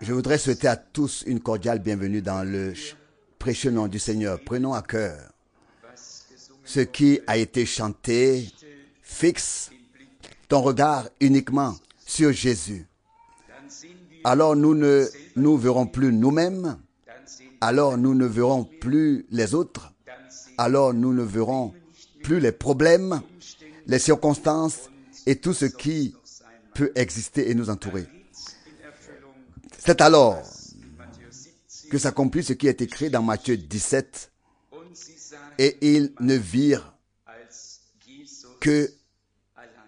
Je voudrais souhaiter à tous une cordiale bienvenue dans le précieux nom du Seigneur. Prenons à cœur ce qui a été chanté. Fixe ton regard uniquement sur Jésus. Alors nous ne nous verrons plus nous-mêmes. Alors nous ne verrons plus les autres. Alors nous ne verrons plus les problèmes, les circonstances et tout ce qui peut exister et nous entourer. C'est alors que s'accomplit ce qui est écrit dans Matthieu 17. Et ils ne virent que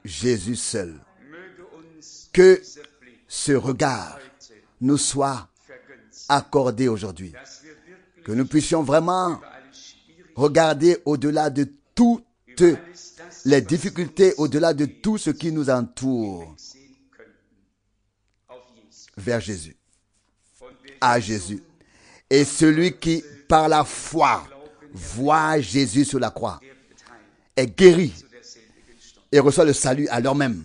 Jésus seul. Que ce regard nous soit accordé aujourd'hui. Que nous puissions vraiment regarder au-delà de toutes les difficultés, au-delà de tout ce qui nous entoure, vers Jésus, à Jésus. Et celui qui, par la foi, voit Jésus sur la croix, est guéri et reçoit le salut à l'heure même.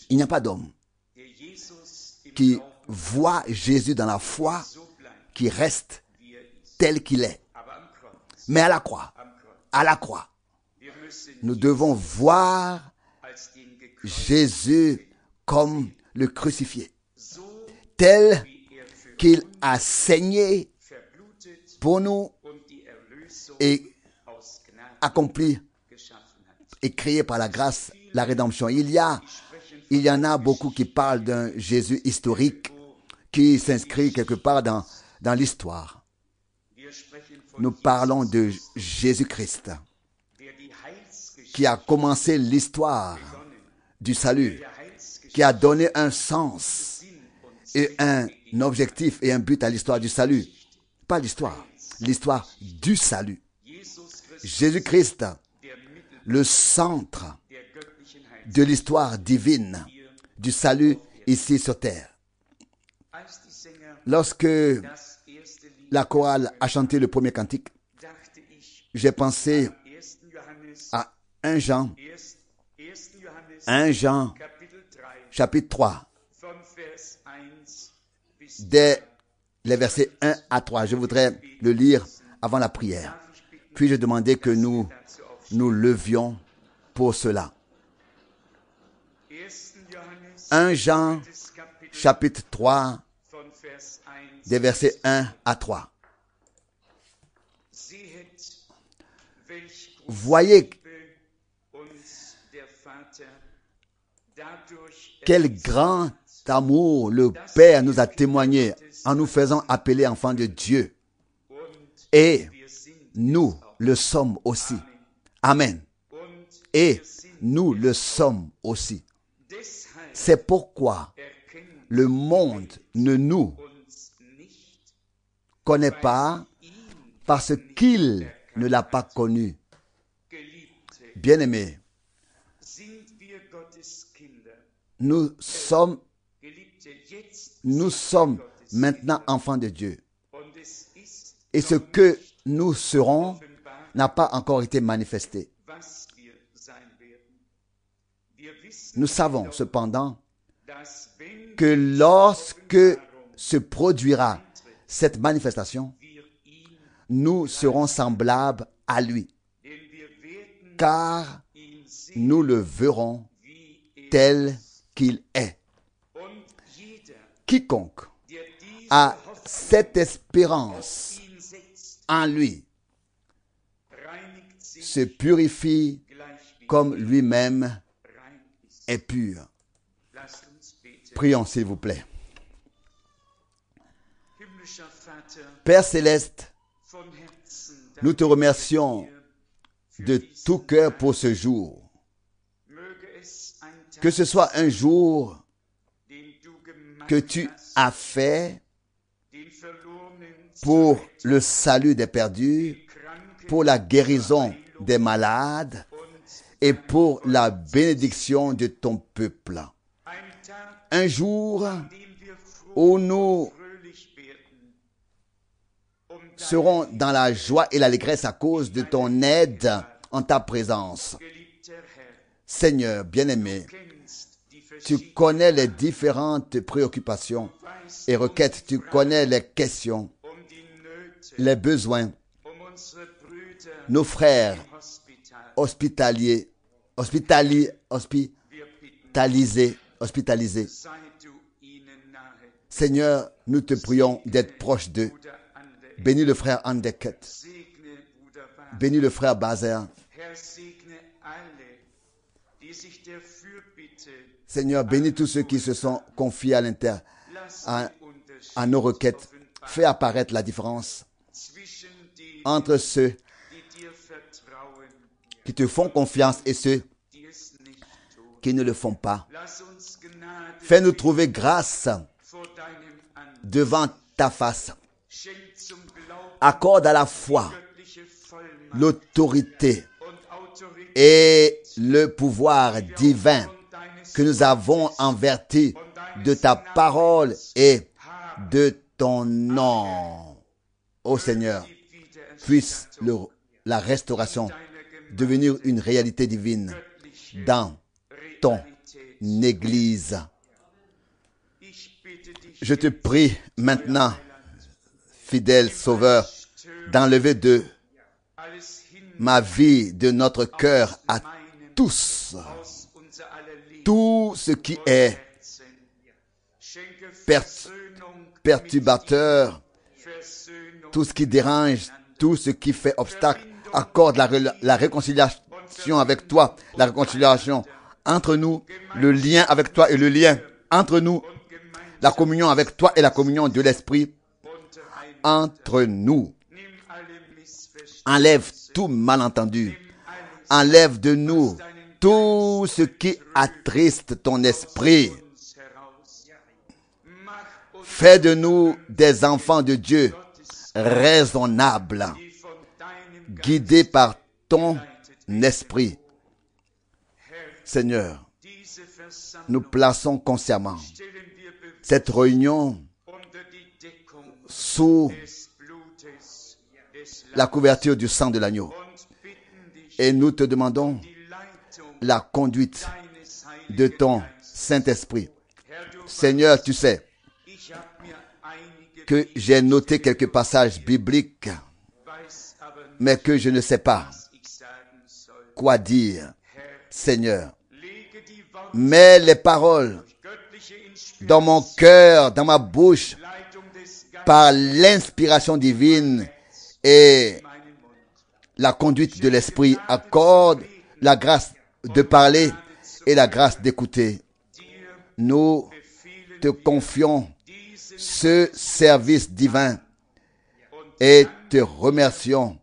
Il n'y a pas d'homme qui voit Jésus dans la foi, qui reste tel qu'il est. Mais à la croix, nous devons voir Jésus comme le crucifié, tel qu'il a saigné pour nous et accompli et créé par la grâce la rédemption. Il y en a beaucoup qui parlent d'un Jésus historique qui s'inscrit quelque part dans l'histoire. Nous parlons de Jésus-Christ qui a commencé l'histoire du salut, qui a donné un sens et un objectif et un but à l'histoire du salut. Pas l'histoire du salut. Jésus-Christ, le centre de l'histoire divine du salut ici sur terre. Lorsque la chorale a chanté le premier cantique, j'ai pensé à 1 Jean chapitre 3, dès les versets 1 à 3. Je voudrais le lire avant la prière. Puis je demandais que nous nous levions pour cela. 1 Jean chapitre 3, des versets 1 à 3. Voyez quel grand amour le Père nous a témoigné en nous faisant appeler enfants de Dieu. Et nous le sommes aussi. Amen. Et nous le sommes aussi. C'est pourquoi le monde ne nous connaît pas parce qu'il ne l'a pas connu. Bien-aimés, nous sommes maintenant enfants de Dieu. Et ce que nous serons n'a pas encore été manifesté. Nous savons cependant que lorsque se produira cette manifestation, nous serons semblables à lui, car nous le verrons tel qu'il est. Quiconque a cette espérance en lui se purifie comme lui-même est pur. Prions s'il vous plaît. Père céleste, nous te remercions de tout cœur pour ce jour. Que ce soit un jour que tu as fait pour le salut des perdus, pour la guérison des malades et pour la bénédiction de ton peuple. Un jour où nous serons dans la joie et l'allégresse à cause de ton aide en ta présence. Seigneur bien-aimé, Tu connais les différentes préoccupations et requêtes. Tu connais les questions, les besoins. Nos frères hospitalisés. Seigneur, nous te prions d'être proche d'eux. Bénis le frère Andeket. Bénis le frère Bazer. Seigneur, bénis tous ceux qui se sont confiés à nos requêtes. Fais apparaître la différence entre ceux qui te font confiance et ceux qui ne le font pas. Fais-nous trouver grâce devant ta face. Accorde à la foi l'autorité et le pouvoir divin que nous avons en vertu de ta parole et de ton nom. Ô Seigneur, puisse la restauration devenir une réalité divine dans ton Église. Je te prie maintenant, fidèle Sauveur, d'enlever de ma vie, de notre cœur à tous, tout ce qui est perturbateur, tout ce qui dérange, tout ce qui fait obstacle. Accorde la réconciliation avec toi, la réconciliation entre nous, le lien avec toi et le lien entre nous, la communion avec toi et la communion de l'Esprit entre nous. Enlève tout malentendu. Enlève de nous tout ce qui attriste ton esprit. Fais de nous des enfants de Dieu raisonnables, guidés par ton esprit. Seigneur, nous plaçons consciemment cette réunion sous la couverture du sang de l'agneau. Et nous te demandons la conduite de ton Saint-Esprit. Seigneur, tu sais que j'ai noté quelques passages bibliques, mais que je ne sais pas quoi dire. Seigneur, mets les paroles dans mon cœur, dans ma bouche, par l'inspiration divine et la conduite de l'Esprit. Accorde la grâce de parler et la grâce d'écouter. Nous te confions ce service divin et te remercions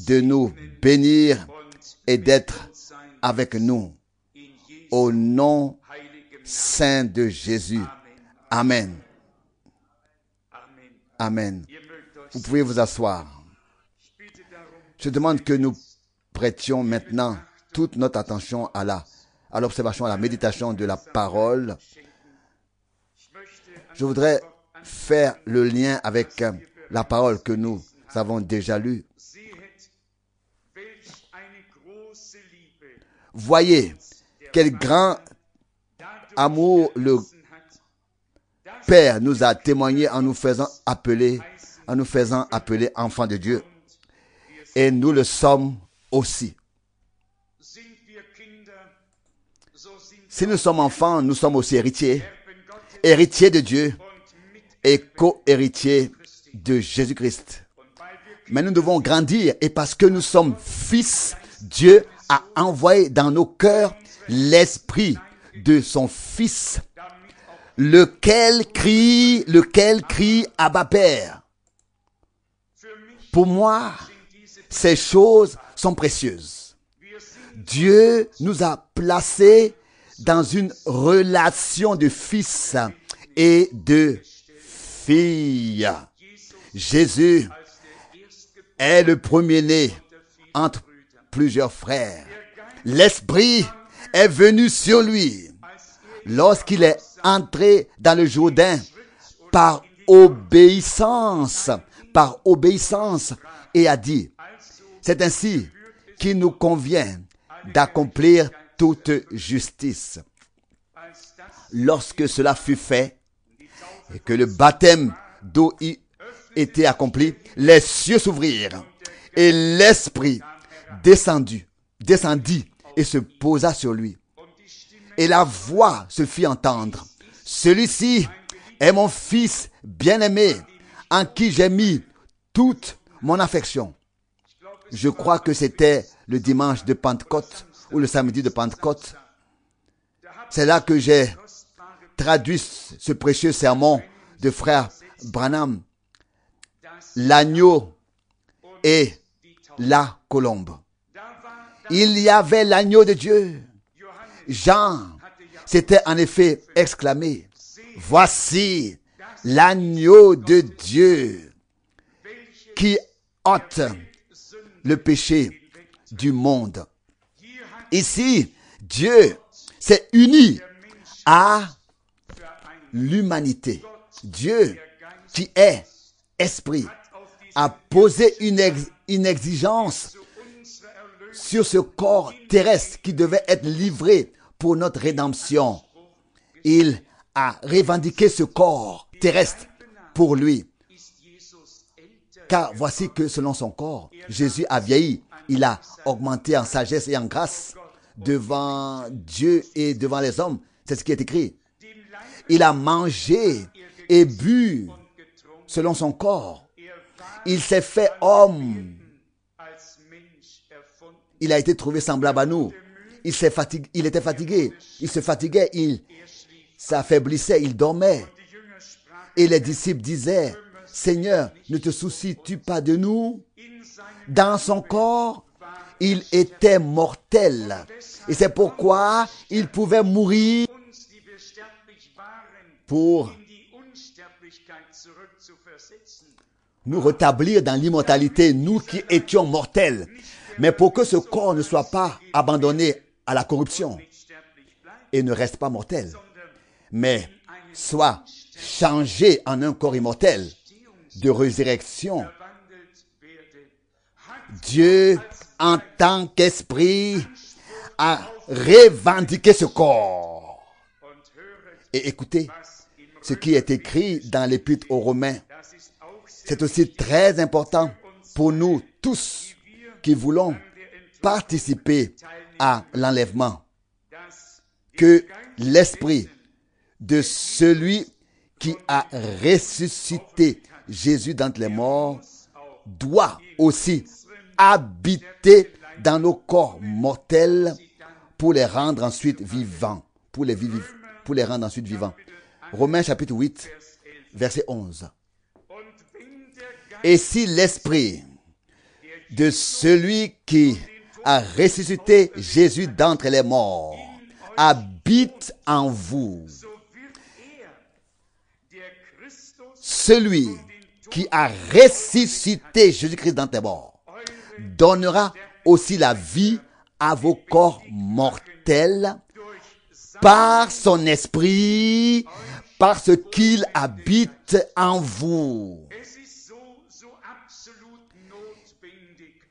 de nous bénir et d'être avec nous. Au nom saint de Jésus. Amen. Amen. Vous pouvez vous asseoir. Je demande que nous prêtions maintenant toute notre attention à l'observation, à la méditation de la parole. Je voudrais faire le lien avec la parole que nous avons déjà lue. Voyez quel grand amour le Père nous a témoigné en nous faisant appeler enfants de Dieu. Et nous le sommes aussi. Si nous sommes enfants, nous sommes aussi héritiers. Héritiers de Dieu et co-héritiers de Jésus-Christ. Mais nous devons grandir et parce que nous sommes fils, Dieu a envoyé dans nos cœurs l'esprit de son Fils, lequel crie Abba Père. Pour moi, ces choses sont précieuses. Dieu nous a placés dans une relation de fils et de fille. Jésus est le premier-né entre plusieurs frères. L'Esprit est venu sur lui lorsqu'il est entré dans le Jourdain par obéissance et a dit, c'est ainsi qu'il nous convient d'accomplir toute justice. Lorsque cela fut fait et que le baptême d'eau y était accompli, les cieux s'ouvrirent et l'Esprit descendit et se posa sur lui. Et la voix se fit entendre. Celui-ci est mon fils bien-aimé, en qui j'ai mis toute mon affection. Je crois que c'était le dimanche de Pentecôte ou le samedi de Pentecôte. C'est là que j'ai traduit ce précieux sermon de frère Branham, l'agneau et la colombe. Il y avait l'agneau de Dieu. Jean s'était en effet exclamé, « Voici l'agneau de Dieu qui ôte le péché du monde. » Ici, Dieu s'est uni à l'humanité. Dieu, qui est esprit, a posé une exigence sur ce corps terrestre qui devait être livré pour notre rédemption. Il a revendiqué ce corps terrestre pour lui. Car voici que selon son corps, Jésus a vieilli. Il a augmenté en sagesse et en grâce devant Dieu et devant les hommes. C'est ce qui est écrit. Il a mangé et bu selon son corps. Il s'est fait homme. Il a été trouvé semblable à nous. Il était fatigué. Il se fatiguait. Il s'affaiblissait. Il dormait. Et les disciples disaient, « Seigneur, ne te soucies-tu pas de nous ?» Dans son corps, il était mortel. Et c'est pourquoi il pouvait mourir pour nous rétablir dans l'immortalité, nous qui étions mortels. Mais pour que ce corps ne soit pas abandonné à la corruption et ne reste pas mortel, mais soit changé en un corps immortel de résurrection, Dieu, en tant qu'esprit, a revendiqué ce corps. Et écoutez, ce qui est écrit dans l'Épître aux Romains, c'est aussi très important pour nous tous qui voulons participer à l'enlèvement, que l'esprit de celui qui a ressuscité Jésus d'entre les morts doit aussi habiter dans nos corps mortels pour les rendre ensuite vivants. Pour les rendre ensuite vivants. Romains chapitre 8, verset 11. Et si l'esprit de celui qui a ressuscité Jésus d'entre les morts habite en vous, celui qui a ressuscité Jésus-Christ d'entre les morts donnera aussi la vie à vos corps mortels par son esprit, parce qu'il habite en vous.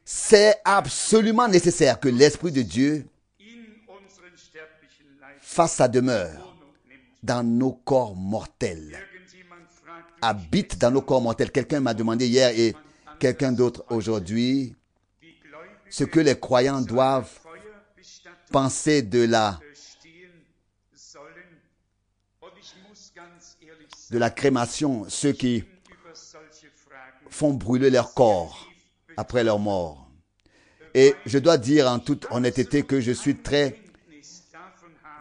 C'est absolument nécessaire que l'Esprit de Dieu fasse sa demeure dans nos corps mortels. Habite dans nos corps mortels. Quelqu'un m'a demandé hier et quelqu'un d'autre aujourd'hui ce que les croyants doivent penser de la crémation, ceux qui font brûler leur corps après leur mort. Et je dois dire en toute honnêteté que je suis très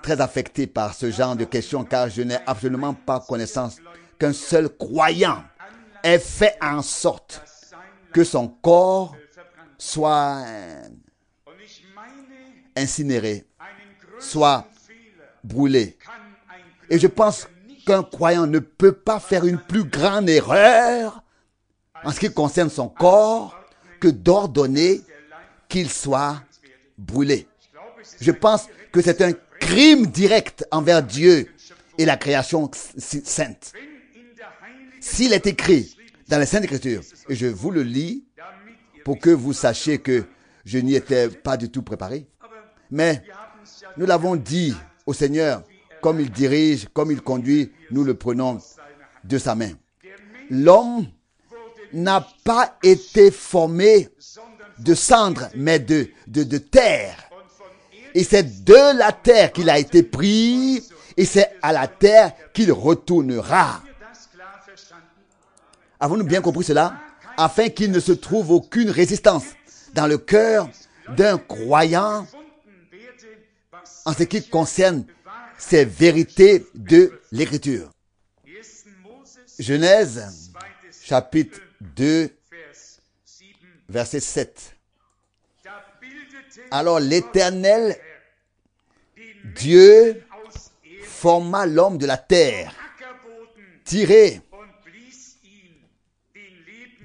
affecté par ce genre de questions, car je n'ai absolument pas connaissance qu'un seul croyant ait fait en sorte que son corps soit incinéré, soit brûlé. Et je pense qu'un croyant ne peut pas faire une plus grande erreur en ce qui concerne son corps que d'ordonner qu'il soit brûlé. Je pense que c'est un crime direct envers Dieu et la création sainte. S'il est écrit dans les Saintes Écritures, et je vous le lis pour que vous sachiez que je n'y étais pas du tout préparé, mais nous l'avons dit au Seigneur comme il dirige, comme il conduit, nous le prenons de sa main. L'homme n'a pas été formé de cendre, mais de terre. Et c'est de la terre qu'il a été pris, et c'est à la terre qu'il retournera. Avons-nous bien compris cela? Afin qu'il ne se trouve aucune résistance dans le cœur d'un croyant en ce qui concerne ces vérités de l'Écriture. Genèse, chapitre 2, verset 7. Alors l'Éternel, Dieu, forma l'homme de la terre, tiré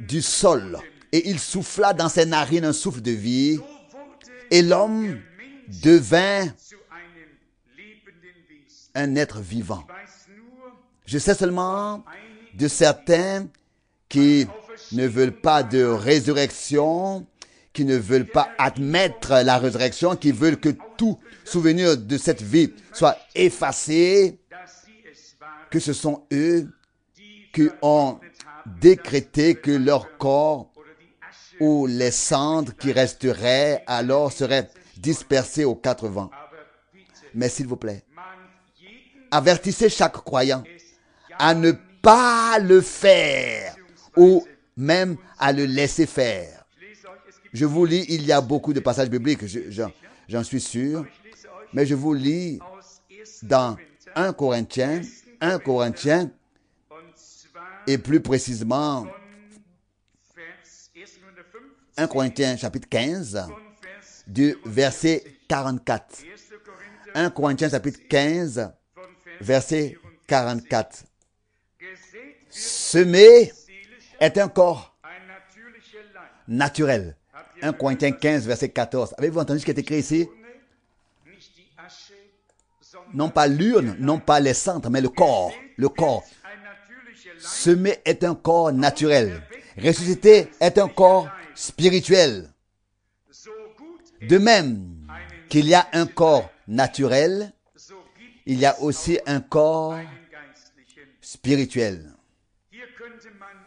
du sol, et il souffla dans ses narines un souffle de vie, et l'homme devint un être vivant. Je sais seulement de certains qui ne veulent pas de résurrection, qui ne veulent pas admettre la résurrection, qui veulent que tout souvenir de cette vie soit effacé, que ce sont eux qui ont décrété que leur corps ou les cendres qui resteraient alors seraient dispersées aux quatre vents. Mais s'il vous plaît, avertissez chaque croyant à ne pas le faire ou même à le laisser faire. Je vous lis, il y a beaucoup de passages bibliques, j'en suis sûr, mais je vous lis dans 1 Corinthiens, et plus précisément 1 Corinthiens chapitre 15, du verset 44. 1 Corinthiens chapitre 15, verset 44. Semer est un corps naturel. 1 Corinthiens 15, verset 14. Avez-vous entendu ce qui est écrit ici? Non pas l'urne, non pas les cendres, mais le corps. Le corps. Semer est un corps naturel. Ressusciter est un corps spirituel. De même qu'il y a un corps naturel, il y a aussi un corps spirituel.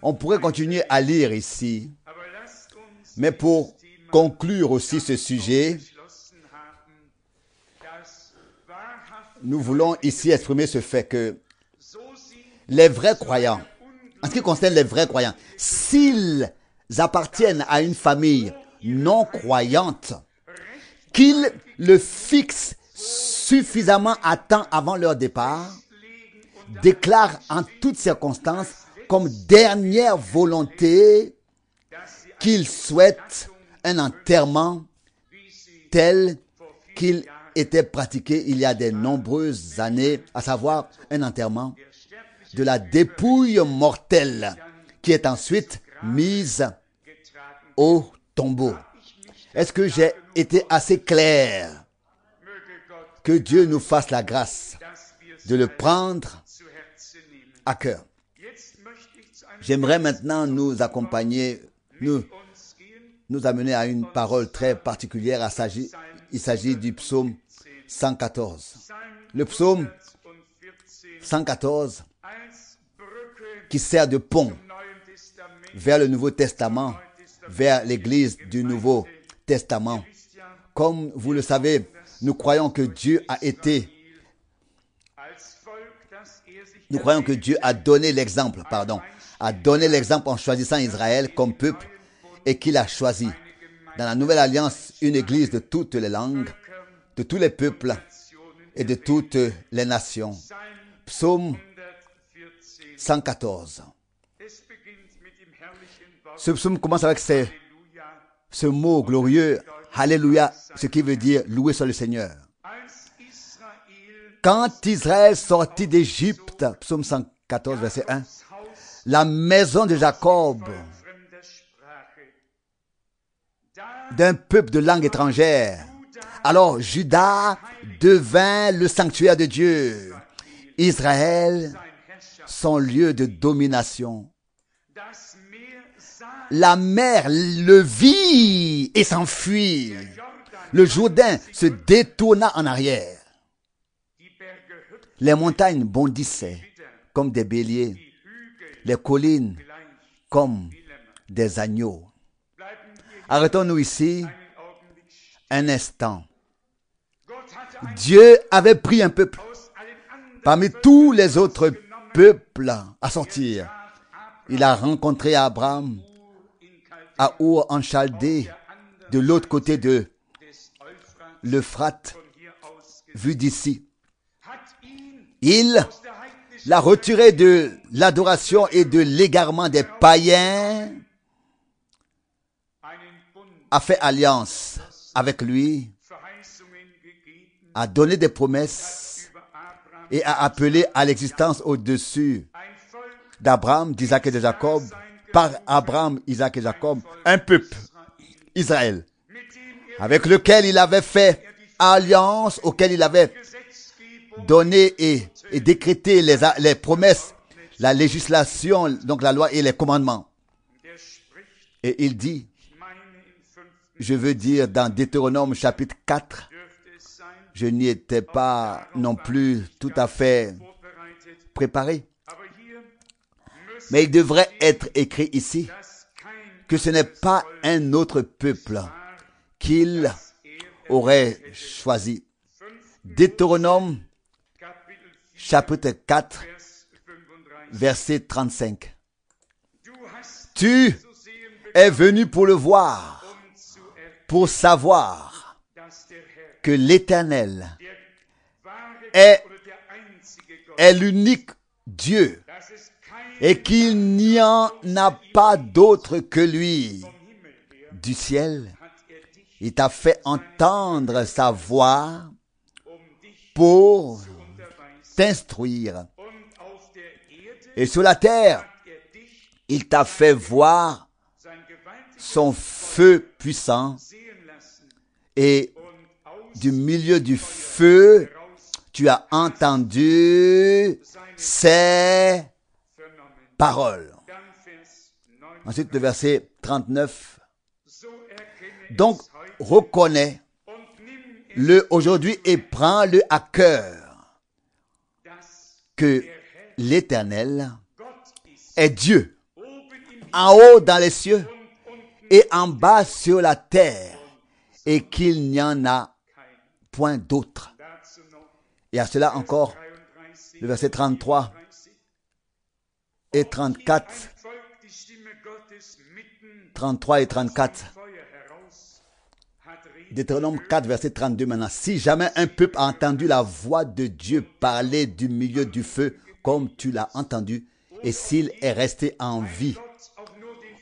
On pourrait continuer à lire ici, mais pour conclure aussi ce sujet, nous voulons ici exprimer ce fait que les vrais croyants, en ce qui concerne les vrais croyants, s'ils appartiennent à une famille non croyante, qu'ils le fixent suffisamment à temps avant leur départ, déclarent en toutes circonstances comme dernière volonté qu'ils souhaitent un enterrement tel qu'il était pratiqué il y a de nombreuses années, à savoir un enterrement de la dépouille mortelle qui est ensuite mise au tombeau. Est-ce que j'ai été assez clair? Que Dieu nous fasse la grâce de le prendre à cœur. J'aimerais maintenant nous accompagner, nous amener à une parole très particulière. Il s'agit du psaume 114. Le psaume 114 qui sert de pont vers le Nouveau Testament, vers l'Église du Nouveau Testament. Comme vous le savez, nous croyons que Dieu a donné l'exemple, en choisissant Israël comme peuple et qu'il a choisi dans la Nouvelle Alliance une Église de toutes les langues, de tous les peuples et de toutes les nations. Psaume 114. Ce psaume commence avec ce mot glorieux, Alléluia, ce qui veut dire louer soit le Seigneur. Quand Israël sortit d'Égypte, psaume 114, verset 1, la maison de Jacob, d'un peuple de langue étrangère, alors Juda devint le sanctuaire de Dieu, Israël son lieu de domination. La mer le vit et s'enfuit. Le Jourdain se détourna en arrière. Les montagnes bondissaient comme des béliers, les collines comme des agneaux. Arrêtons-nous ici un instant. Dieu avait pris un peuple parmi tous les autres peuples à sortir. Il a rencontré Abraham à Our en Chaldée, de l'autre côté de l'Euphrate, vu d'ici. Il l'a retiré de l'adoration et de l'égarement des païens, a fait alliance avec lui, a donné des promesses et a appelé à l'existence au-dessus d'Abraham, d'Isaac et de Jacob, par Abraham, Isaac et Jacob, un peuple, Israël, avec lequel il avait fait alliance, auquel il avait donné et décrété les promesses, la législation, donc la loi et les commandements. Et il dit, je veux dire dans Deutéronome chapitre 4, je n'y étais pas non plus tout à fait préparé, mais il devrait être écrit ici que ce n'est pas un autre peuple qu'il aurait choisi. Deutéronome chapitre 4, verset 35. Tu es venu pour le voir, pour savoir que l'Éternel est l'unique Dieu et qu'il n'y en a pas d'autre que lui. Du ciel, il t'a fait entendre sa voix pour t'instruire. Et sur la terre, il t'a fait voir son feu puissant. Et du milieu du feu, tu as entendu ses paroles. Ensuite, le verset 39. Donc, reconnais-le aujourd'hui et prends-le à cœur que l'Éternel est Dieu, en haut dans les cieux et en bas sur la terre, et qu'il n'y en a point d'autre. Et à cela encore, le verset 33 et 34, 33 et 34. Deutéronome 4, verset 32 maintenant. Si jamais un peuple a entendu la voix de Dieu parler du milieu du feu, comme tu l'as entendu, et s'il est resté en vie,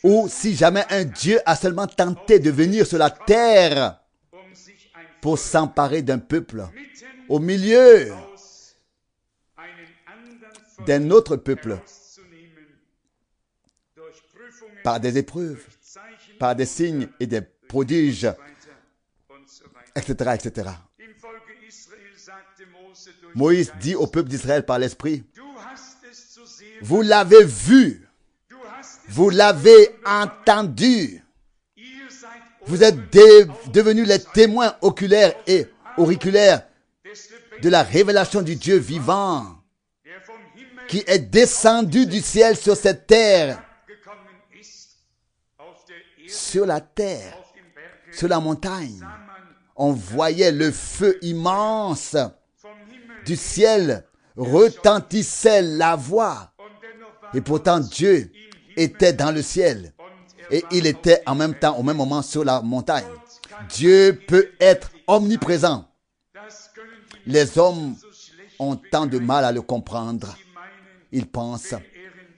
ou si jamais un Dieu a seulement tenté de venir sur la terre pour s'emparer d'un peuple, au milieu d'un autre peuple, par des épreuves, par des signes et des prodiges, etc., etc. Moïse dit au peuple d'Israël par l'Esprit, vous l'avez vu, vous l'avez entendu, vous êtes devenus les témoins oculaires et auriculaires de la révélation du Dieu vivant qui est descendu du ciel sur cette terre, sur la terre, sur la montagne. On voyait le feu immense du ciel, retentissait la voix. Et pourtant Dieu était dans le ciel. Et il était en même temps, au même moment, sur la montagne. Dieu peut être omniprésent. Les hommes ont tant de mal à le comprendre. Ils pensent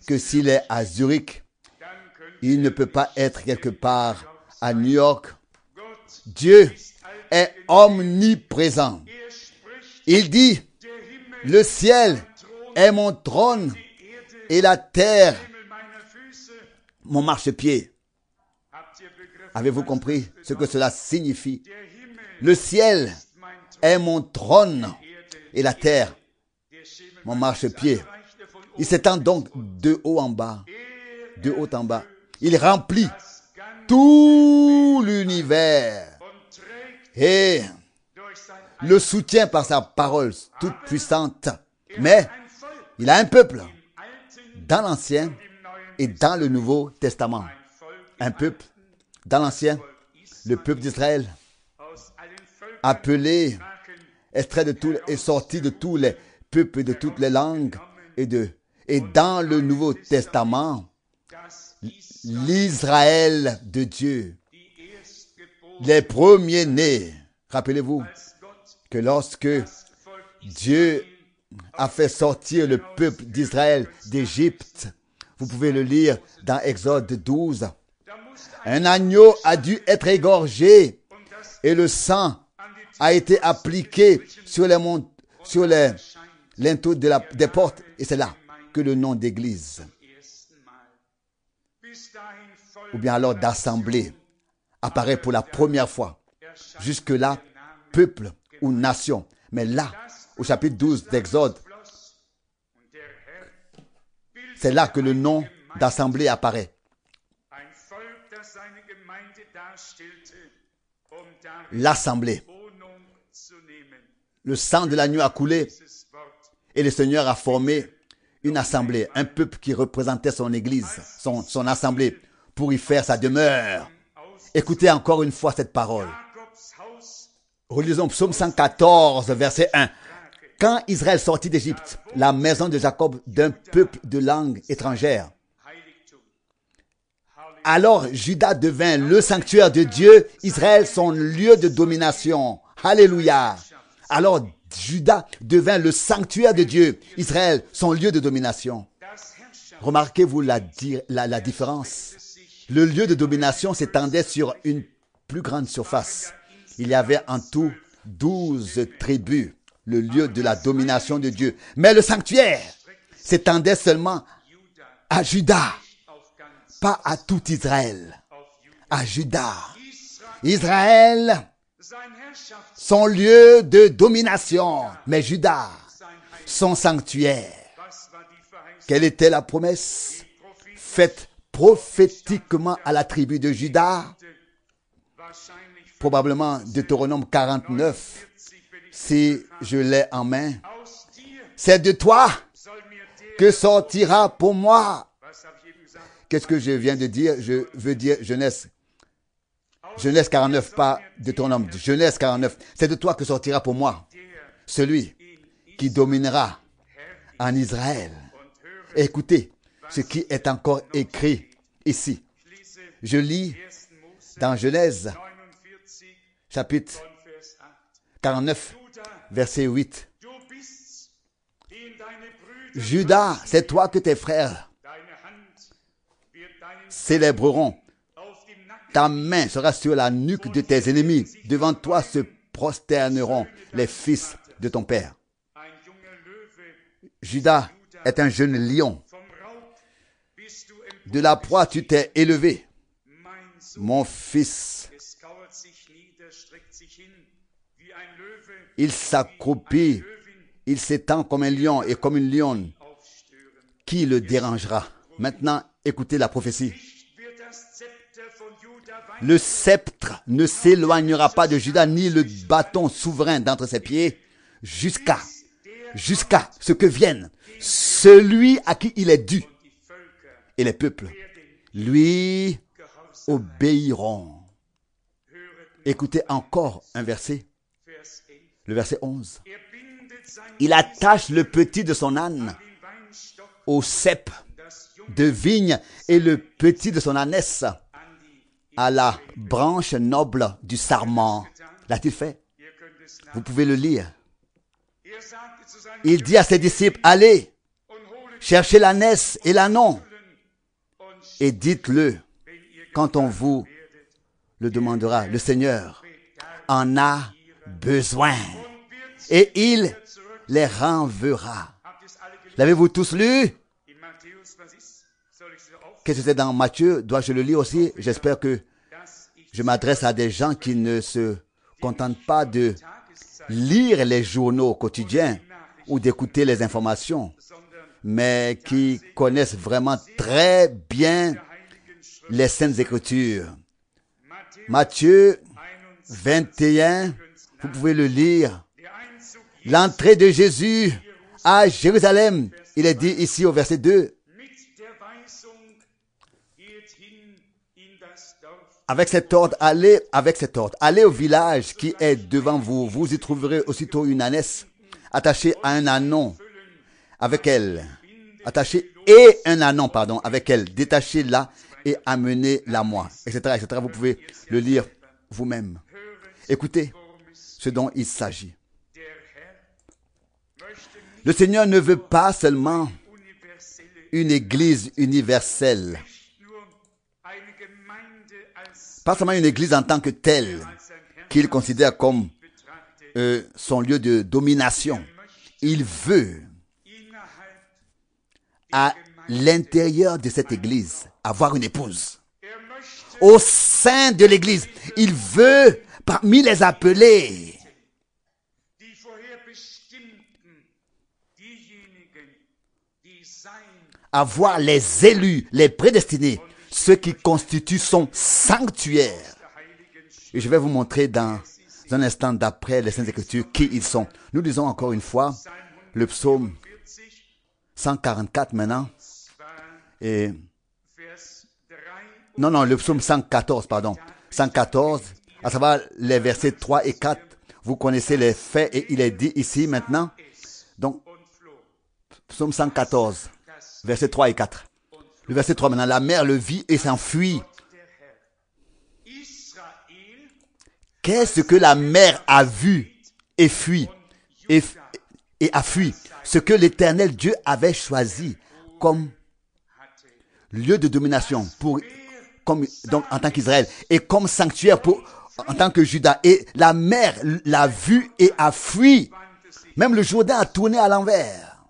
que s'il est à Zurich, il ne peut pas être quelque part à New York. Dieu est omniprésent. Il dit, le ciel est mon trône et la terre mon marchepied. Avez-vous compris ce que cela signifie? Le ciel est mon trône et la terre mon marchepied. Il s'étend donc de haut en bas, de haut en bas. Il remplit tout l'univers et le soutient par sa parole toute puissante. Mais il a un peuple dans l'Ancien et dans le Nouveau Testament. Un peuple dans l'Ancien, le peuple d'Israël, appelé, extrait de tout et sorti de tous les peuples et de toutes les langues et dans le Nouveau Testament, l'Israël de Dieu, les premiers-nés. Rappelez-vous que lorsque Dieu a fait sortir le peuple d'Israël d'Égypte, vous pouvez le lire dans Exode 12, un agneau a dû être égorgé et le sang a été appliqué sur les linteaux des portes. Et c'est là que le nom d'église, ou bien alors d'assemblée, apparaît pour la première fois. Jusque-là, peuple ou nation. Mais là, au chapitre 12 d'Exode, c'est là que le nom d'assemblée apparaît. L'assemblée. Le sang de l'agneau a coulé et le Seigneur a formé une assemblée, un peuple qui représentait son église, son assemblée, pour y faire sa demeure. Écoutez encore une fois cette parole. Relisons Psaume 114, verset 1. Quand Israël sortit d'Égypte, la maison de Jacob d'un peuple de langue étrangère, alors Juda devint le sanctuaire de Dieu, Israël son lieu de domination. Alléluia. Alors Juda devint le sanctuaire de Dieu, Israël son lieu de domination. Remarquez-vous la différence. Le lieu de domination s'étendait sur une plus grande surface. Il y avait en tout 12 tribus, le lieu de la domination de Dieu. Mais le sanctuaire s'étendait seulement à Juda, pas à tout Israël, à Juda. Israël, son lieu de domination, mais Juda, son sanctuaire. Quelle était la promesse faite prophétiquement à la tribu de Juda? Probablement Deutéronome 49, si je l'ai en main. C'est de toi que sortira pour moi. Qu'est-ce que je viens de dire? Je veux dire Genèse 49, pas Deutéronome. Genèse 49. C'est de toi que sortira pour moi celui qui dominera en Israël. Et écoutez ce qui est encore écrit ici. Je lis dans Genèse chapitre 49, verset 8. Judas, c'est toi que tes frères célébreront. Ta main sera sur la nuque de tes ennemis. Devant toi se prosterneront les fils de ton père. Judas est un jeune lion. De la proie tu t'es élevé. Mon fils, il s'accroupit, il s'étend comme un lion et comme une lionne. Qui le dérangera? Maintenant, écoutez la prophétie. Le sceptre ne s'éloignera pas de Juda, ni le bâton souverain d'entre ses pieds, jusqu'à ce que vienne celui à qui il est dû. Et les peuples lui obéiront. Écoutez encore un verset, le verset 11. Il attache le petit de son âne au cep de vigne et le petit de son ânesse à la branche noble du sarment. L'a-t-il fait? Vous pouvez le lire. Il dit à ses disciples, allez, cherchez l'ânesse et l'ânon et dites-le quand on vous le demandera. Le Seigneur en a besoin et il les renverra. L'avez-vous tous lu? Qu'est-ce que c'est dans Matthieu? Dois-je le lire aussi? J'espère que je m'adresse à des gens qui ne se contentent pas de lire les journaux quotidiens ou d'écouter les informations, mais qui connaissent vraiment très bien les Saintes Écritures. Matthieu 21, vous pouvez le lire l'entrée de Jésus à Jérusalem. Il est dit ici au verset 2. Avec cet ordre, allez au village qui est devant vous. Vous y trouverez aussitôt une ânesse attachée à un ânon avec elle. Avec elle. Détachez-la et amenez-la moi, etc., etc. Vous pouvez le lire vous-même. Écoutez ce dont il s'agit. Le Seigneur ne veut pas seulement une église universelle, pas seulement une église en tant que telle, qu'il considère comme son lieu de domination. Il veut, à l'intérieur de cette église, avoir une épouse. Au sein de l'église, il veut, parmi les appelés, avoir les élus, les prédestinés, ceux qui constituent son sanctuaire. Et je vais vous montrer dans un instant d'après les Saintes Écritures qui ils sont. Nous lisons encore une fois le psaume 144 maintenant. Le psaume 114, 114, à savoir les versets 3 et 4. Vous connaissez les faits et il est dit ici maintenant. Donc, psaume 114, versets 3 et 4. Le verset 3 maintenant. La mer le vit et s'enfuit. Qu'est-ce que la mer a vu et fui et a fui? Ce que l'Éternel Dieu avait choisi comme lieu de domination donc en tant qu'Israël et comme sanctuaire en tant que Juda. Et la mer l'a vu et a fui. Même le Jourdain a tourné à l'envers.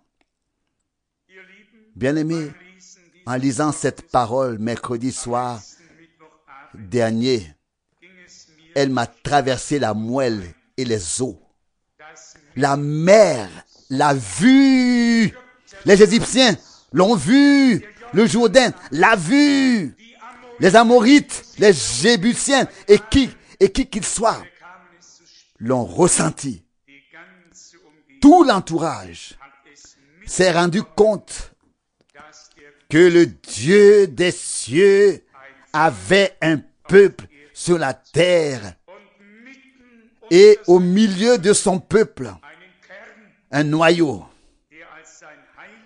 Bien-aimés, en lisant cette parole mercredi soir dernier, elle m'a traversé la moelle et les os. La mer l'a vu. Les Égyptiens l'ont vu. Le Jourdain l'a vu. Les Amorites, les Jébusiens et qui qu'ils soient l'ont ressenti. Tout l'entourage s'est rendu compte que le Dieu des cieux avait un peuple sur la terre et au milieu de son peuple, un noyau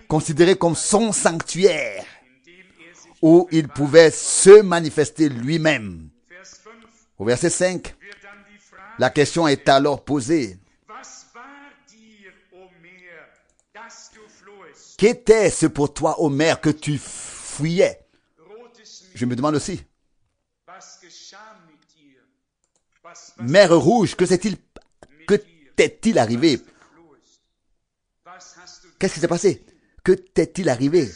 considéré comme son sanctuaire où il pouvait se manifester lui-même. Au verset 5, la question est alors posée. Qu'était-ce pour toi, ô mer, que tu fuyais? Je me demande aussi. Mer rouge, que t'est-il arrivé? Qu'est-ce qui s'est passé? Que t'est-il arrivé?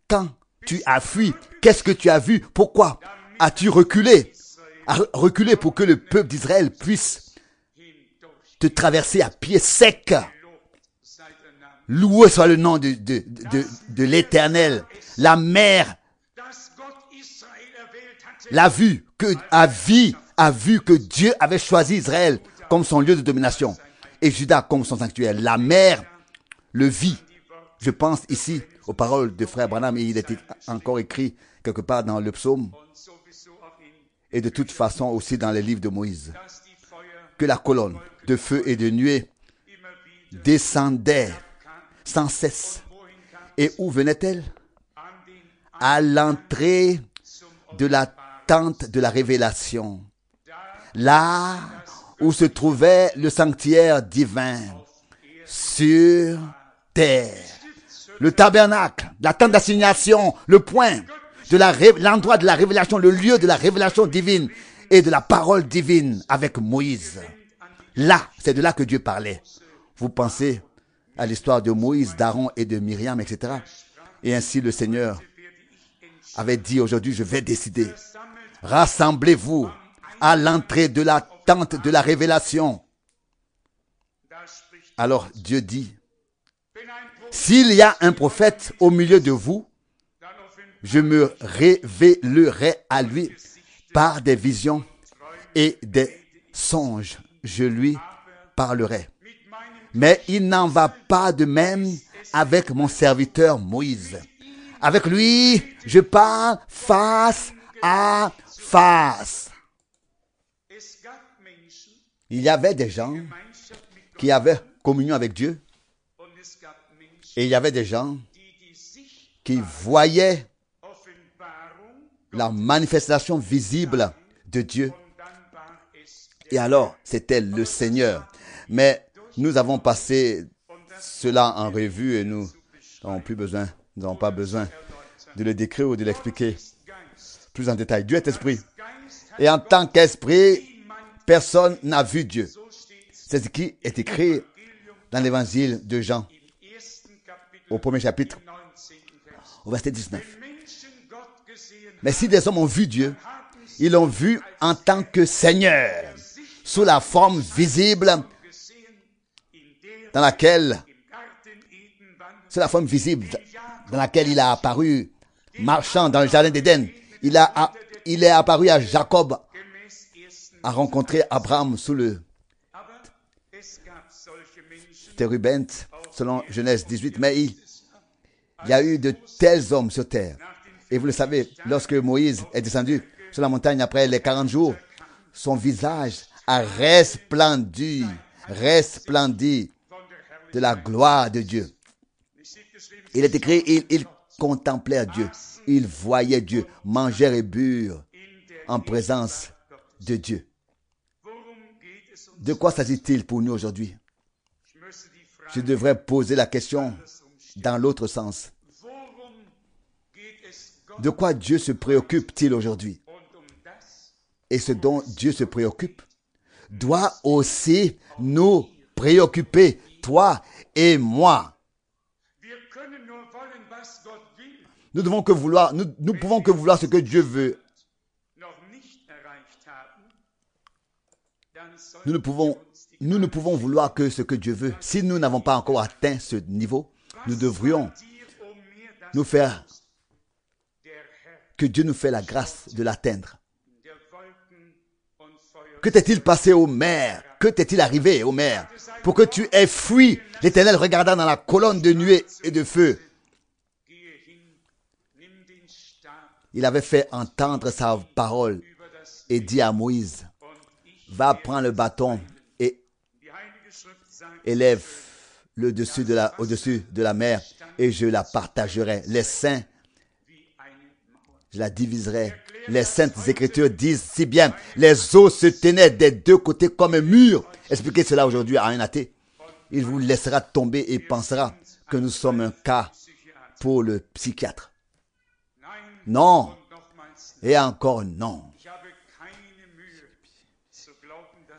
Quand tu as fui, qu'est-ce que tu as vu? Pourquoi as-tu reculé? Reculé pour que le peuple d'Israël puisse te traverser à pied sec. Loué soit le nom de l'Éternel. La mer a vu que Dieu avait choisi Israël comme son lieu de domination et Juda comme son sanctuaire. La mer le vit. Je pense ici aux paroles de frère Branham et il était encore écrit quelque part dans le psaume et de toute façon aussi dans les livres de Moïse que la colonne de feu et de nuée descendait sans cesse. Et où venait-elle? À l'entrée de la tente de la révélation. Là où se trouvait le sanctuaire divin sur terre. Le tabernacle, la tente d'assignation, le point de l'endroit de la révélation, le lieu de la révélation divine et de la parole divine avec Moïse. Là, c'est de là que Dieu parlait. Vous pensez à l'histoire de Moïse, d'Aaron et de Myriam, etc. Et ainsi le Seigneur avait dit aujourd'hui, je vais décider. Rassemblez-vous à l'entrée de la tente de la révélation. Alors Dieu dit, s'il y a un prophète au milieu de vous, je me révélerai à lui par des visions et des songes. Je lui parlerai. Mais il n'en va pas de même avec mon serviteur Moïse. Avec lui, je parle face à face. Il y avait des gens qui avaient communion avec Dieu et il y avait des gens qui voyaient la manifestation visible de Dieu. Et alors, c'était le Seigneur. Mais nous avons passé cela en revue et nous n'avons pas besoin de le décrire ou de l'expliquer plus en détail. Dieu est esprit. Et en tant qu'esprit, personne n'a vu Dieu. C'est ce qui est écrit dans l'évangile de Jean, au premier chapitre, au verset 19. Mais si des hommes ont vu Dieu, ils l'ont vu en tant que Seigneur, sous la forme visible dans laquelle il a apparu, marchant dans le jardin d'Éden. Il est apparu à Jacob, a rencontré Abraham sous le térubenthe, selon Genèse 18. Mais il y a eu de tels hommes sur terre. Et vous le savez, lorsque Moïse est descendu sur la montagne après les 40 jours, son visage a resplendit de la gloire de Dieu. Il est écrit, il contemplait Dieu, il voyait Dieu, mangeait et burent en présence de Dieu. De quoi s'agit-il pour nous aujourd'hui? Je devrais poser la question dans l'autre sens. De quoi Dieu se préoccupe-t-il aujourd'hui? Et ce dont Dieu se préoccupe doit aussi nous préoccuper, toi et moi. Nous pouvons que vouloir ce que Dieu veut. Nous ne pouvons vouloir que ce que Dieu veut. Si nous n'avons pas encore atteint ce niveau, nous devrions nous faire que Dieu nous fait la grâce de l'atteindre. Que t'est-il passé aux mers? Que t'est-il arrivé aux mers? Pour que tu aies fui l'Éternel regardant dans la colonne de nuée et de feu. Il avait fait entendre sa parole et dit à Moïse, va prendre le bâton et élève-le au-dessus de la mer et je la partagerai. Les saints, je la diviserai. Les saintes écritures disent si bien, les eaux se tenaient des deux côtés comme un mur. Expliquez cela aujourd'hui à un athée. Il vous laissera tomber et pensera que nous sommes un cas pour le psychiatre. Non. Et encore non.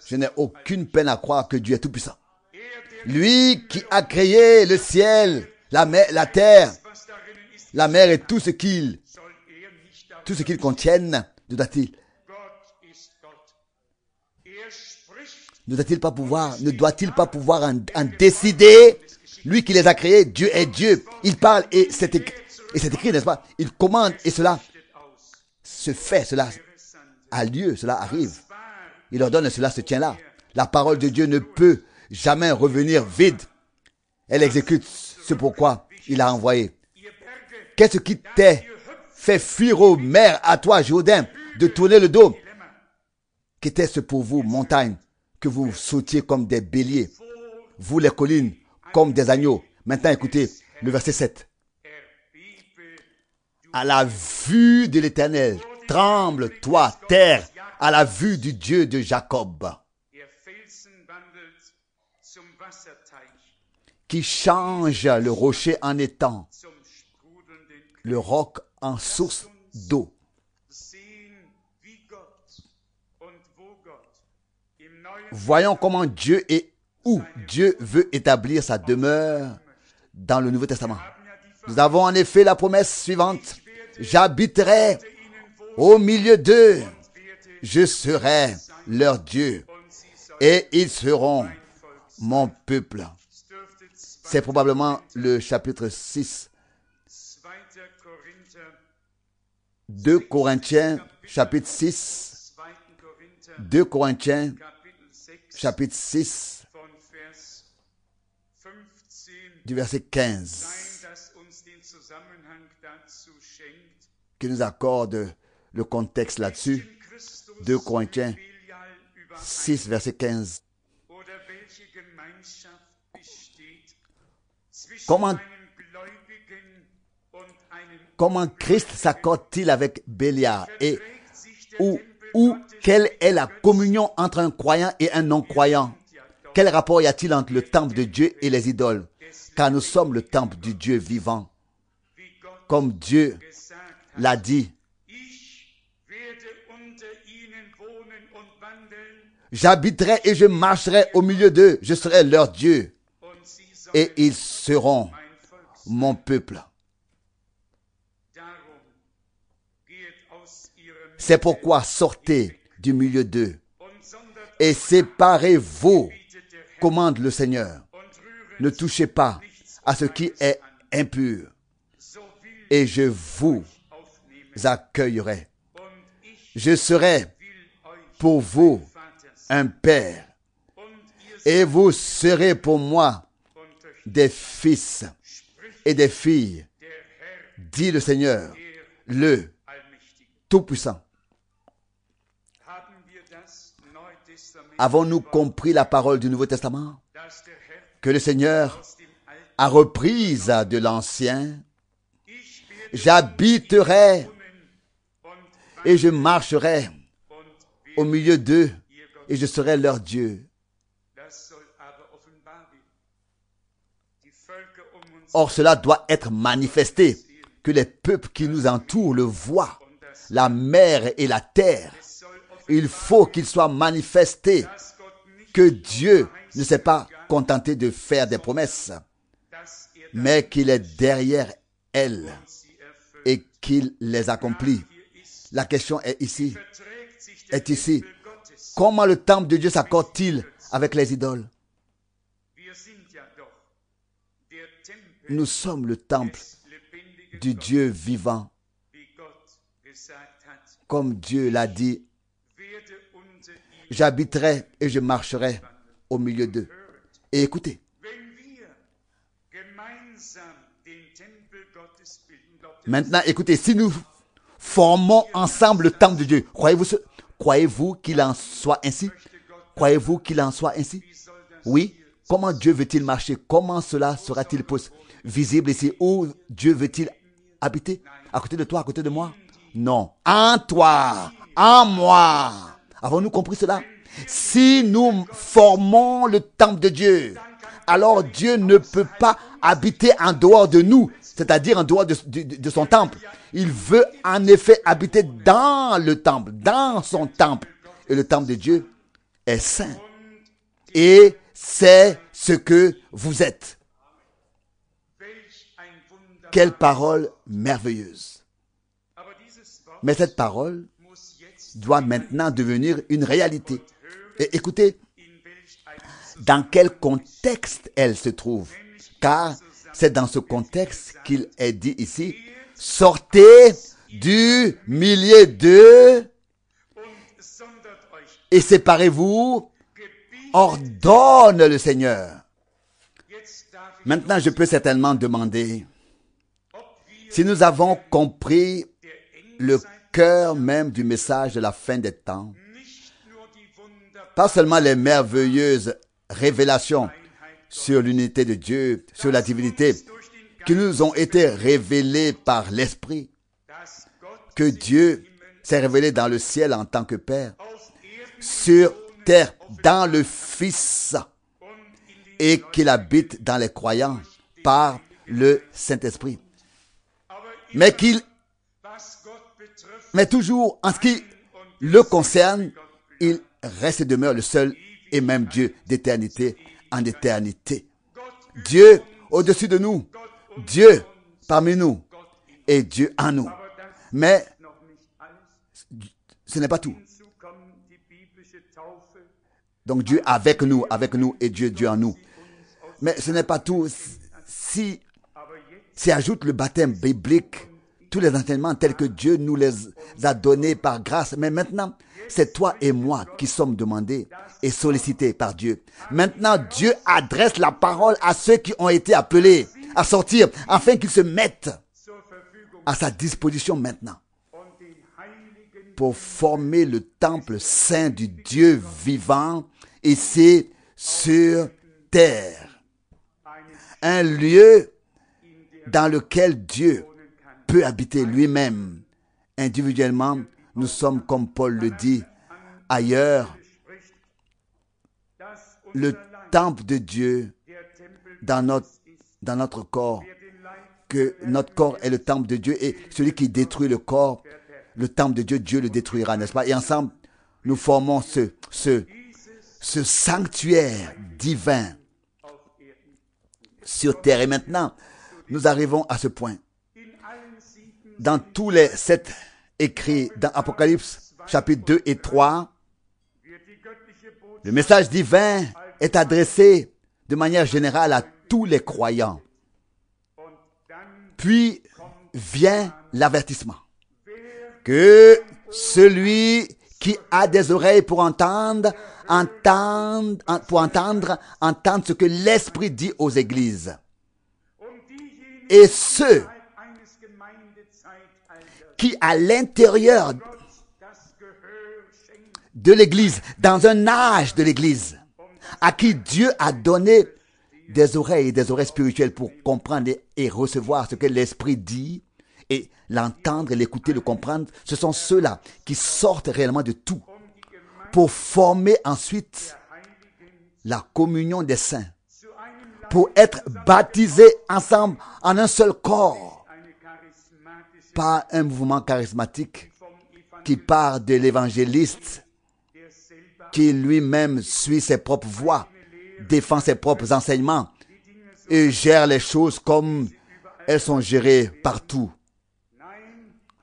Je n'ai aucune peine à croire que Dieu est tout-puissant. Lui qui a créé le ciel, la mer, la terre, la mer et tout ce qu'ils contiennent, ne doit-il pas pouvoir en décider? Lui qui les a créés, Dieu est Dieu. Il parle et c'est écrit, n'est-ce pas? Il commande et cela se fait, cela a lieu, cela arrive. Il ordonne et cela se tient là. La parole de Dieu ne peut jamais revenir vide. Elle exécute ce pourquoi il a envoyé. Qu'est-ce qui t'a fait fuir aux mers, à toi, Jourdain, de tourner le dos? Qu'était-ce pour vous, montagne, que vous sautiez comme des béliers, vous les collines, comme des agneaux? Maintenant, écoutez le verset 7. À la vue de l'Éternel, tremble, toi, terre, à la vue du Dieu de Jacob, qui change le rocher en étang, le roc en source d'eau. Voyons comment Dieu et où Dieu veut établir sa demeure dans le Nouveau Testament. Nous avons en effet la promesse suivante. J'habiterai au milieu d'eux. Je serai leur Dieu et ils seront mon peuple. C'est probablement le chapitre 6. 2 Corinthiens, chapitre 6. 2 Corinthiens, chapitre 6, du verset 15 qui nous accorde le contexte là-dessus. 2 Corinthiens 6, verset 15. Comment Christ s'accorde-t-il avec Bélial et quelle est la communion entre un croyant et un non-croyant? Quel rapport y a-t-il entre le temple de Dieu et les idoles? Car nous sommes le temple du Dieu vivant. Comme Dieu l'a dit, j'habiterai et je marcherai au milieu d'eux. Je serai leur Dieu et ils seront mon peuple. C'est pourquoi sortez du milieu d'eux et séparez-vous, commande le Seigneur. Ne touchez pas à ce qui est impur et je vous accueillerai. Je serai pour vous un père et vous serez pour moi des fils et des filles, dit le Seigneur, le Tout-Puissant. Avons-nous compris la parole du Nouveau Testament? Que le Seigneur a reprise de l'Ancien. J'habiterai et je marcherai au milieu d'eux et je serai leur Dieu. Or, cela doit être manifesté, que les peuples qui nous entourent le voient, la mer et la terre. Il faut qu'il soit manifesté que Dieu ne s'est pas contenté de faire des promesses, mais qu'il est derrière elles et qu'il les accomplit. La question est ici. Comment le temple de Dieu s'accorde-t-il avec les idoles? Nous sommes le temple du Dieu vivant. Comme Dieu l'a dit, j'habiterai et je marcherai au milieu d'eux. Et écoutez, maintenant écoutez, si nous formons ensemble le temple de Dieu, croyez-vous qu'il en soit ainsi? Croyez-vous qu'il en soit ainsi? Oui. Comment Dieu veut-il marcher? Comment cela sera-t-il visible ici? Où Dieu veut-il habiter? À côté de toi, à côté de moi? Non. En toi, en moi. Avons-nous compris cela? Si nous formons le temple de Dieu, alors Dieu ne peut pas habiter en dehors de nous, c'est-à-dire en dehors de son temple. Il veut en effet habiter dans le temple, dans son temple. Et le temple de Dieu est saint. Et c'est ce que vous êtes. Quelle parole merveilleuse. Mais cette parole doit maintenant devenir une réalité. Et écoutez, dans quel contexte elle se trouve? Car c'est dans ce contexte qu'il est dit ici, sortez du milieu d'eux et séparez-vous, ordonne le Seigneur. Maintenant, je peux certainement demander si nous avons compris le cœur même du message de la fin des temps, pas seulement les merveilleuses révélations sur l'unité de Dieu, sur la divinité, qui nous ont été révélées par l'Esprit, que Dieu s'est révélé dans le ciel en tant que Père, sur terre dans le Fils, et qu'il habite dans les croyants par le Saint-Esprit. Mais toujours, en ce qui le concerne, il reste et demeure le seul et même Dieu d'éternité en éternité. Dieu au-dessus de nous, Dieu parmi nous et Dieu en nous. Mais ce n'est pas tout. Donc Dieu avec nous et Dieu en nous. Mais ce n'est pas tout. Si ajoute le baptême biblique tous les enseignements tels que Dieu nous les a donnés par grâce. Mais maintenant, c'est toi et moi qui sommes demandés et sollicités par Dieu. Maintenant, Dieu adresse la parole à ceux qui ont été appelés à sortir, afin qu'ils se mettent à sa disposition maintenant pour former le temple saint du Dieu vivant ici sur terre. Un lieu dans lequel Dieu peut habiter lui-même. Individuellement, nous sommes, comme Paul le dit ailleurs, le temple de Dieu dans notre corps, que notre corps est le temple de Dieu, et celui qui détruit le corps, le temple de Dieu, Dieu le détruira, n'est-ce pas? Et ensemble, nous formons ce sanctuaire divin sur terre. Et maintenant, nous arrivons à ce point. Dans tous les 7 écrits dans Apocalypse, chapitre 2 et 3, le message divin est adressé de manière générale à tous les croyants. Puis vient l'avertissement que celui qui a des oreilles pour entendre ce que l'Esprit dit aux églises. Et ceux qui, à l'intérieur de l'Église, dans un âge de l'Église, à qui Dieu a donné des oreilles spirituelles pour comprendre et recevoir ce que l'Esprit dit, et l'entendre, l'écouter, le comprendre, ce sont ceux-là qui sortent réellement de tout pour former ensuite la communion des saints, pour être baptisés ensemble en un seul corps, par un mouvement charismatique qui part de l'évangéliste, qui lui-même suit ses propres voies, défend ses propres enseignements et gère les choses comme elles sont gérées partout.